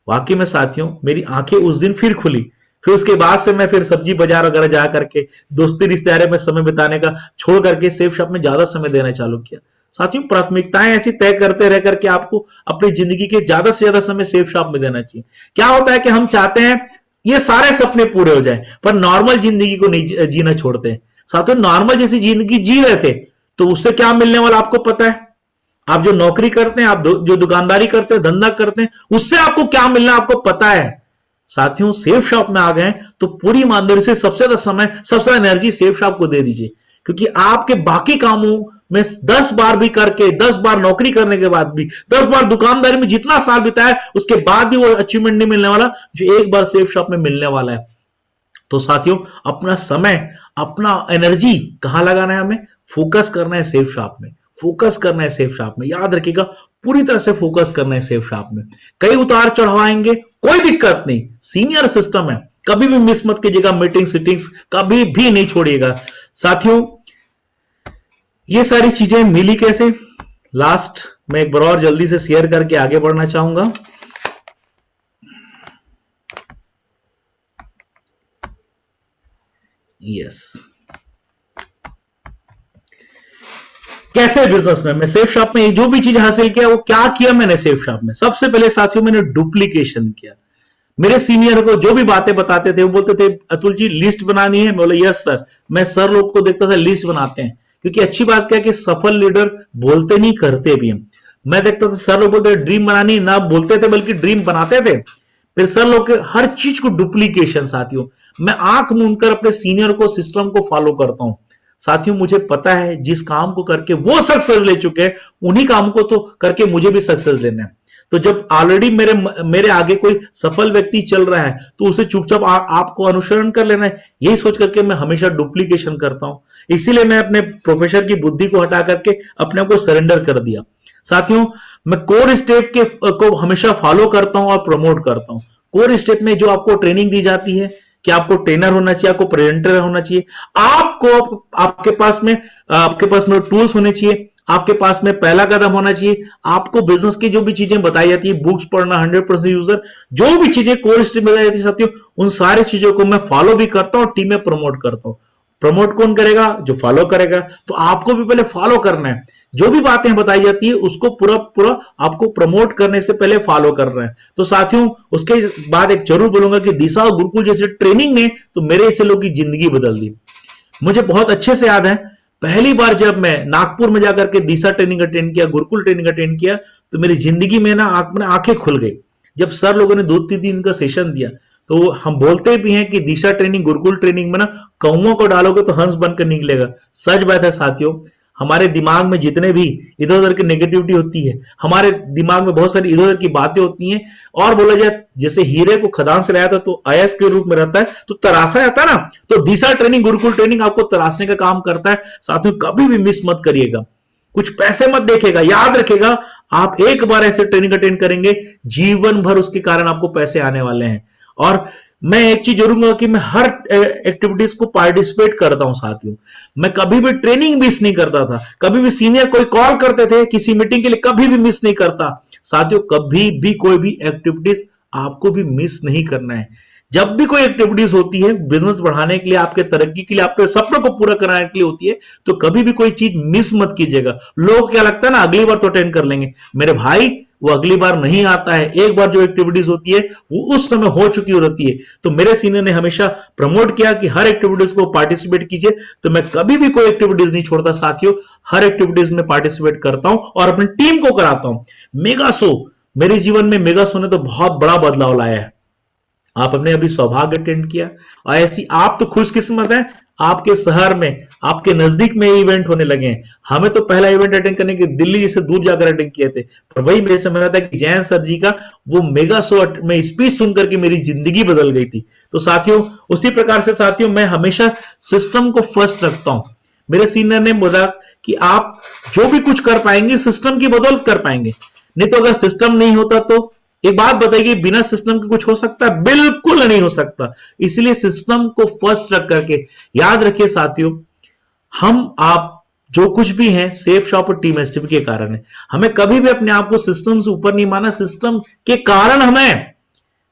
वाकई में साथियों, मेरी आंखें उस दिन फिर खुली। फिर उसके बाद से मैं फिर सब्जी बाजार वगैरह जा करके दोस्ती रिश्तेदारों में समय बिताने का छोड़ करके सेफ शॉप में ज्यादा समय देना चालू किया। साथियों, प्राथमिकताएं ऐसी तय करते रह करके आपको अपनी जिंदगी के ज्यादा से ज्यादा समय सेफ शॉप में देना चाहिए। क्या होता है कि हम चाहते हैं ये सारे सपने पूरे हो जाए, पर नॉर्मल जिंदगी को नहीं जीना छोड़ते हैं। साथियों, नॉर्मल जैसी जिंदगी जी रहे थे तो उससे क्या मिलने वाला आपको पता है? आप जो नौकरी करते हैं, आप जो दुकानदारी करते हैं, धंधा करते हैं, उससे आपको क्या मिलना आपको पता है। साथियों, सेफ शॉप में आ गए तो पूरी ईमानदारी से सबसे ज्यादा समय, सबसे ज्यादा एनर्जी सेफ शॉप को दे दीजिए, क्योंकि आपके बाकी कामों में 10 बार भी करके, 10 बार नौकरी करने के बाद भी, 10 बार दुकानदारी में जितना साल बिताया उसके बाद भी वो अचीवमेंट नहीं मिलने वाला जो एक बार सेफ शॉप में मिलने वाला है। तो साथियों, अपना समय, अपना एनर्जी कहां लगाना है? हमें फोकस करना है सेफ शॉप में, फोकस करना है सेफ शॉप में। याद रखिएगा, पूरी तरह से फोकस करना है सेफ शॉप में। कई उतार चढ़ाव आएंगे, कोई दिक्कत नहीं, सीनियर सिस्टम है, कभी भी मिस मत कीजिएगा। मीटिंग सिटिंग्स कभी भी नहीं छोड़िएगा। साथियों, ये सारी चीजें मिली कैसे? लास्ट मैं एक बार और जल्दी से शेयर करके आगे बढ़ना चाहूंगा। यस, कैसे बिजनेस में मैं सेफ शॉप में जो भी चीज हासिल किया, वो क्या किया मैंने सेफ शॉप में? सबसे पहले साथियों, मैंने डुप्लीकेशन किया। मेरे सीनियर को जो भी बातें बताते थे वो बोलते थे, अतुल जी लिस्ट बनानी है। मैं बोला यस सर। मैं सर लोग को देखता था लिस्ट बनाते हैं, क्योंकि अच्छी बात क्या है कि सफल लीडर बोलते नहीं, करते भी हैं। मैं देखता था सर लोग बोलते ड्रीम बनानी, ना बोलते थे बल्कि ड्रीम बनाते थे। फिर सर लोग के हर चीज को डुप्लीकेशन। साथियों, मैं आंख मूंद कर अपने सीनियर को, सिस्टम को फॉलो करता हूं। साथियों, मुझे पता है जिस काम को करके वो सक्सेस ले चुके हैं, उन्हीं काम को तो करके मुझे भी सक्सेस लेना है। तो जब ऑलरेडी मेरे आगे कोई सफल व्यक्ति चल रहा है तो उसे चुपचाप आपको अनुसरण कर लेना है, यही सोच करके मैं हमेशा डुप्लीकेशन करता हूं। इसीलिए मैं अपने प्रोफेसर की बुद्धि को हटा करके अपने आप को सरेंडर कर दिया। साथियों, मैं कोर स्टेप को हमेशा फॉलो करता हूं और प्रमोट करता हूं। कोर स्टेप में जो आपको ट्रेनिंग दी जाती है कि आपको ट्रेनर होना चाहिए, आपको प्रेजेंटर होना चाहिए, आपके पास में टूल्स होने चाहिए, आपके पास में पहला कदम होना चाहिए, आपको बिजनेस की जो भी चीजें बताई जाती है, बुक्स पढ़ना, 100% यूजर, जो भी चीजें कोर स्टेप बताई जाती है साथियों, उन सारी चीजों को मैं फॉलो भी करता हूं, टीम में प्रमोट करता हूं। प्रमोट कौन करेगा? जो फॉलो करेगा। तो आपको भी पहले फॉलो करना है। जो भी बातें बताई जाती है उसको पूरा आपको प्रमोट करने से पहले फॉलो करना है। तो साथियों, उसके बाद एक जरूर बोलूंगा कि दिशा और गुरुकुल जैसे ट्रेनिंग ने तो मेरे ऐसे लोगों की जिंदगी बदल दी। मुझे बहुत अच्छे से याद है, पहली बार जब मैं नागपुर में जाकर के दिशा ट्रेनिंग अटेंड किया, गुरुकुल ट्रेनिंग अटेंड किया, तो मेरी जिंदगी में ना आंखें खुल गई। जब सर लोगों ने 2-3 दिन का सेशन दिया, तो हम बोलते भी हैं कि दिशा ट्रेनिंग, गुरुकुल ट्रेनिंग में ना कौओं को डालोगे तो हंस बनकर निकलेगा। सच बात है साथियों। हमारे दिमाग में जितने भी इधर उधर की नेगेटिविटी होती है, हमारे दिमाग में बहुत सारी इधर उधर की बातें होती हैं, और बोला जाए जैसे हीरे को खदान से लाया था तो अयस्क के रूप में रहता है तो तराशा जाता है ना, तो दिशा ट्रेनिंग, गुरुकुल ट्रेनिंग आपको तराशने का काम करता है। साथियों, कभी भी मिस मत करिएगा, कुछ पैसे मत देखेगा। याद रखेगा, आप एक बार ऐसे ट्रेनिंग अटेंड करेंगे, जीवन भर उसके कारण आपको पैसे आने वाले हैं। और मैं एक चीज जरूर कि मैं हर एक्टिविटीज को पार्टिसिपेट करता हूं साथियों। मैं कभी भी ट्रेनिंग मिस नहीं करता था, कभी भी सीनियर कोई कॉल करते थे किसी मीटिंग के लिए, कभी भी मिस नहीं करता। साथियों, कभी भी कोई भी एक्टिविटीज आपको भी मिस नहीं करना है। जब भी कोई एक्टिविटीज होती है बिजनेस बढ़ाने के लिए, आपके तरक्की के लिए, आपके सपनों को पूरा कराने के लिए होती है, तो कभी भी कोई चीज मिस मत कीजिएगा। लोग क्या लगता है ना, अगली बार तो अटेंड कर लेंगे। मेरे भाई, वो अगली बार नहीं आता है। एक बार जो एक्टिविटीज होती है वो उस समय हो चुकी होती है। तो मेरे सीनियर ने हमेशा प्रमोट किया कि हर एक्टिविटीज को पार्टिसिपेट कीजिए, तो मैं कभी भी कोई एक्टिविटीज नहीं छोड़ता साथियों। हर एक्टिविटीज में पार्टिसिपेट करता हूं और अपनी टीम को कराता हूं। मेगा शो, मेरे जीवन में मेगा शो ने तो बहुत बड़ा बदलाव लाया है। आपने अभी सौभाग्य अटेंड किया, और ऐसी आप तो खुशकिस्मत है, आपके शहर में, आपके नजदीक में इवेंट होने लगे हैं। हमें तो पहला इवेंट अटेंड करने के दिल्ली जैसे दूर जाकर अटेंड किए थे, पर वही मेरे से मिला था कि जैन सर जी का वो मेगा शो में स्पीच सुनकर के मेरी जिंदगी बदल गई थी। तो साथियों, उसी प्रकार से साथियों, मैं हमेशा सिस्टम को फर्स्ट रखता हूं। मेरे सीनियर ने बोला कि आप जो भी कुछ कर पाएंगे सिस्टम की बदौलत कर पाएंगे, नहीं तो अगर सिस्टम नहीं होता तो एक बात बताइए, बिना सिस्टम के कुछ हो सकता है? बिल्कुल नहीं हो सकता। इसलिए सिस्टम को फर्स्ट रख करके याद रखिए साथियों, हम आप जो कुछ भी हैं सेफ शॉप और टीम एसटीपी के कारण है। हमें कभी भी अपने आप को सिस्टम से ऊपर नहीं माना, सिस्टम के कारण हमें।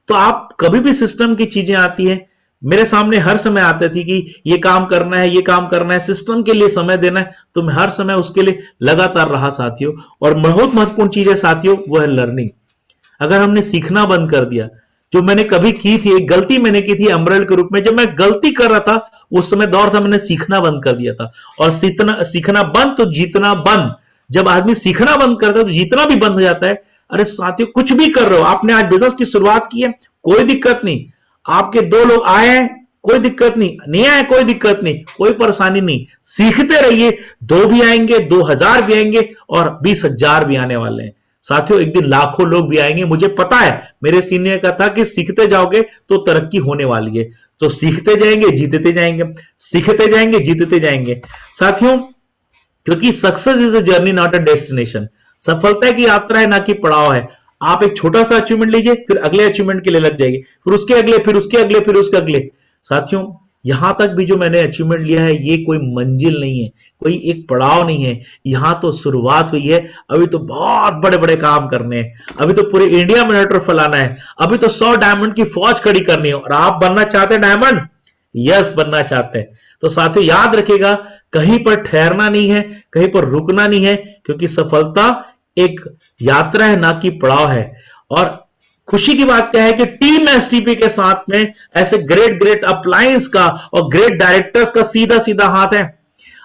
तो आप कभी भी सिस्टम की चीजें आती है, मेरे सामने हर समय आती थी कि ये काम करना है, ये काम करना है, सिस्टम के लिए समय देना है, तो मैं हर समय उसके लिए लगातार रहा साथियों। और बहुत महत्वपूर्ण चीज है साथियों, वो है लर्निंग। अगर हमने सीखना बंद कर दिया, जो मैंने कभी की थी, एक गलती मैंने की थी अमरल के रूप में, जब मैं गलती कर रहा था उस समय दौर था, मैंने सीखना बंद कर दिया था। और सीखना बंद तो जीतना बंद। जब आदमी सीखना बंद करता है तो जीतना भी बंद हो जाता है। अरे साथियों, कुछ भी कर रहे हो, आपने आज बिजनेस की शुरुआत की है, कोई दिक्कत नहीं। आपके 2 लोग आए हैं, कोई दिक्कत नहीं, नहीं आए कोई दिक्कत नहीं, कोई परेशानी नहीं। सीखते रहिए, 2 भी आएंगे, 2000 भी आएंगे और 20,000 भी आने वाले हैं साथियों। एक दिन लाखों लोग भी आएंगे, मुझे पता है। मेरे सीनियर का था कि सीखते जाओगे तो तरक्की होने वाली है। तो सीखते जाएंगे, जीतते जाएंगे, सीखते जाएंगे, जीतते जाएंगे साथियों। क्योंकि success is a journey, not a destination. सफलता की यात्रा है, ना कि पड़ाव है। आप एक छोटा सा अचीवमेंट लीजिए, फिर अगले अचीवमेंट के लिए लग जाएंगे, फिर उसके अगले, फिर उसके अगले, फिर उसके अगले। साथियों, यहां तक भी जो मैंने अचीवमेंट लिया है, ये कोई मंजिल नहीं है, कोई एक पड़ाव नहीं है। यहां तो शुरुआत हुई है। अभी तो बहुत बड़े बड़े काम करने हैं। अभी तो पूरे इंडिया में नेटवर्क फैलाना है। अभी तो 100 डायमंड की फौज खड़ी करनी है। और आप बनना चाहते हैं डायमंड? यस, बनना चाहते हैं तो साथियों याद रखिएगा, कहीं पर ठहरना नहीं है, कहीं पर रुकना नहीं है। क्योंकि सफलता एक यात्रा है, ना कि पड़ाव है। और खुशी की बात क्या है कि टीम एसटीपी के साथ में ऐसे ग्रेट ग्रेट अप्लायंस का और ग्रेट डायरेक्टर्स का सीधा सीधा हाथ है।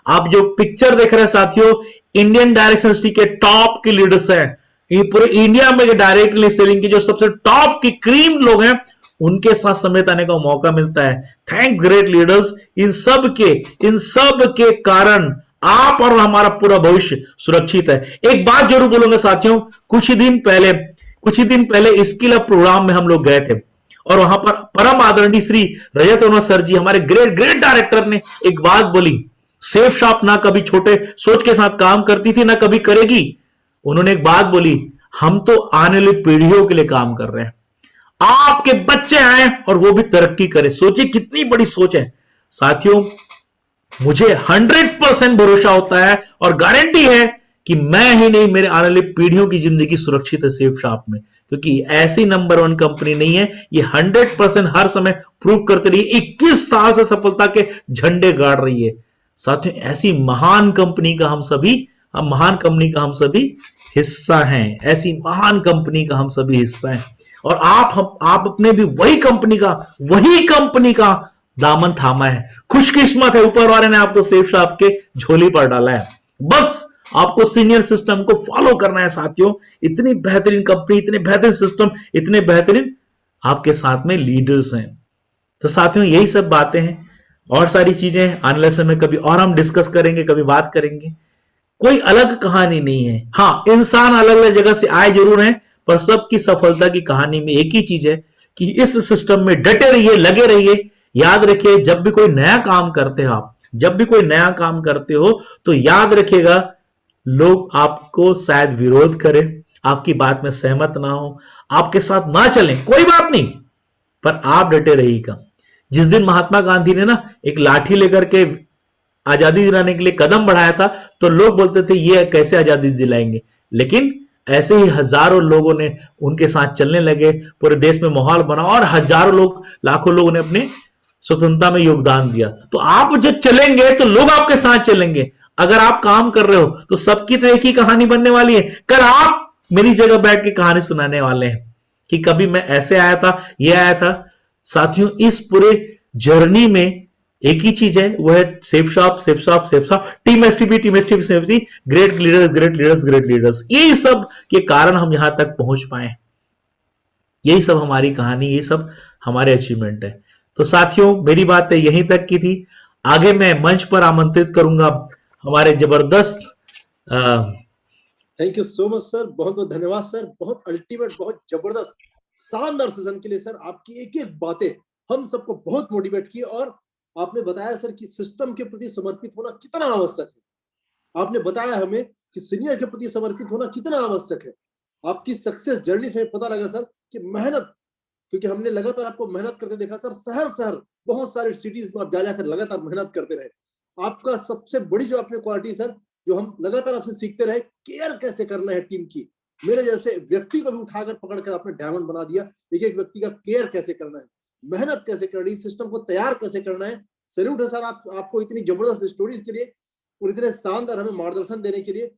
आप जो पिक्चर देख रहे हैं साथियों, इंडियन डायरेक्ट एसटी के टॉप के लीडर्स हैं। ये पूरे इंडिया में डायरेक्टली सेलिंग की जो सबसे टॉप की क्रीम लोग हैं, उनके साथ समेत आने का मौका मिलता है। Thank great leaders. इन सब के कारण आप और हमारा पूरा भविष्य सुरक्षित है। एक बात जरूर बोलूंगा साथियों, कुछ ही दिन पहले स्किल अप प्रोग्राम में हम लोग गए थे और वहां पर परम आदरणीय श्री रजत ओना सर जी, हमारे ग्रेट ग्रेट डायरेक्टर, ने एक बात बोली। सेफ शॉप ना कभी छोटे सोच के साथ काम करती थी, ना कभी करेगी। उन्होंने एक बात बोली, हम तो आने वाली पीढ़ियों के लिए काम कर रहे हैं। आपके बच्चे आए और वो भी तरक्की करें। सोचिए कितनी बड़ी सोच है साथियों। मुझे 100% भरोसा होता है और गारंटी है कि मैं ही नहीं, मेरे आने वाली पीढ़ियों की जिंदगी सुरक्षित है सेफ शॉप में। क्योंकि ऐसी नंबर 1 कंपनी नहीं है, ये 100% हर समय प्रूव करते रही है। 21 साल से सफलता के झंडे गाड़ रही है साथियों। ऐसी महान कंपनी का हम सभी हिस्सा हैं। ऐसी महान कंपनी का हम सभी हिस्सा हैं। और आप अपने भी वही कंपनी का दामन थामा है। खुशकिस्मत है, ऊपर वाले ने आपको सेफ शॉप के झोली पर डाला है। बस आपको सीनियर सिस्टम को फॉलो करना है साथियों। इतनी बेहतरीन कंपनी, इतने बेहतरीन सिस्टम, इतने बेहतरीन आपके साथ में लीडर्स हैं। तो साथियों यही सब बातें हैं। और सारी चीजें आने वाले समय कभी और हम डिस्कस करेंगे, कभी बात करेंगे। कोई अलग कहानी नहीं है। हाँ, इंसान अलग अलग जगह से आए जरूर हैं, पर सबकी सफलता की कहानी में एक ही चीज है कि इस सिस्टम में डटे रहिए, लगे रहिए। याद रखिए, जब भी कोई नया काम करते हो आप, जब भी कोई नया काम करते हो तो याद रखिएगा, लोग आपको शायद विरोध करें, आपकी बात में सहमत ना हो, आपके साथ ना चलें, कोई बात नहीं, पर आप डटे रहिएगा। जिस दिन महात्मा गांधी ने ना एक लाठी लेकर के आजादी दिलाने के लिए कदम बढ़ाया था, तो लोग बोलते थे ये कैसे आजादी दिलाएंगे। लेकिन ऐसे ही हजारों लोगों ने उनके साथ चलने लगे, पूरे देश में माहौल बना और हजारों लोग, लाखों लोगों ने अपने स्वतंत्रता में योगदान दिया। तो आप जब चलेंगे तो लोग आपके साथ चलेंगे। अगर आप काम कर रहे हो तो सबकी तो एक ही कहानी बनने वाली है। कल आप मेरी जगह बैठ के कहानी सुनाने वाले हैं कि कभी मैं ऐसे आया था, ये आया था। साथियों, इस पूरे जर्नी में एक ही चीज है, वो है safe shop, safe shop, safe shop, team STP, great leaders, great leaders, great leaders. यही सब के कारण हम यहां तक पहुंच पाए। यही सब हमारी कहानी, यही सब हमारे अचीवमेंट है। तो साथियों, मेरी बातें यहीं तक की थी। आगे मैं मंच पर आमंत्रित करूंगा हमारे जबरदस्त thank you so much sir, बहुत बहुत धन्यवाद सर। बहुत अल्टीमेट, बहुत जबरदस्त, शानदार सेशन के लिए सर। आपकी एक एक बातें हम सबको बहुत मोटिवेट की। और आपने बताया सर कि सिस्टम के प्रति समर्पित होना कितना आवश्यक है। आपने बताया हमें कि सीनियर के प्रति समर्पित होना कितना आवश्यक है। आपकी सक्सेस जर्नी से पता लगा सर कि मेहनत, क्योंकि हमने लगातार आपको मेहनत करते देखा सर, शहर शहर बहुत सारे सिटीज में आप जा जाकर लगातार मेहनत करते रहे। आपका सबसे बड़ी जो आपने क्वालिटी सर, जो हम लगातार आपसे सीखते रहे, केयर कैसे करना है टीम की। मेरे जैसे व्यक्ति को भी उठाकर पकड़कर आपने डायमंड बना दिया। एक एक व्यक्ति का केयर कैसे करना है, मेहनत कैसे करनी है, सिस्टम को तैयार कैसे करना है। सैल्यूट है सर आपको इतनी जबरदस्त स्टोरीज के लिए और इतने शानदार हमें मार्गदर्शन देने के लिए।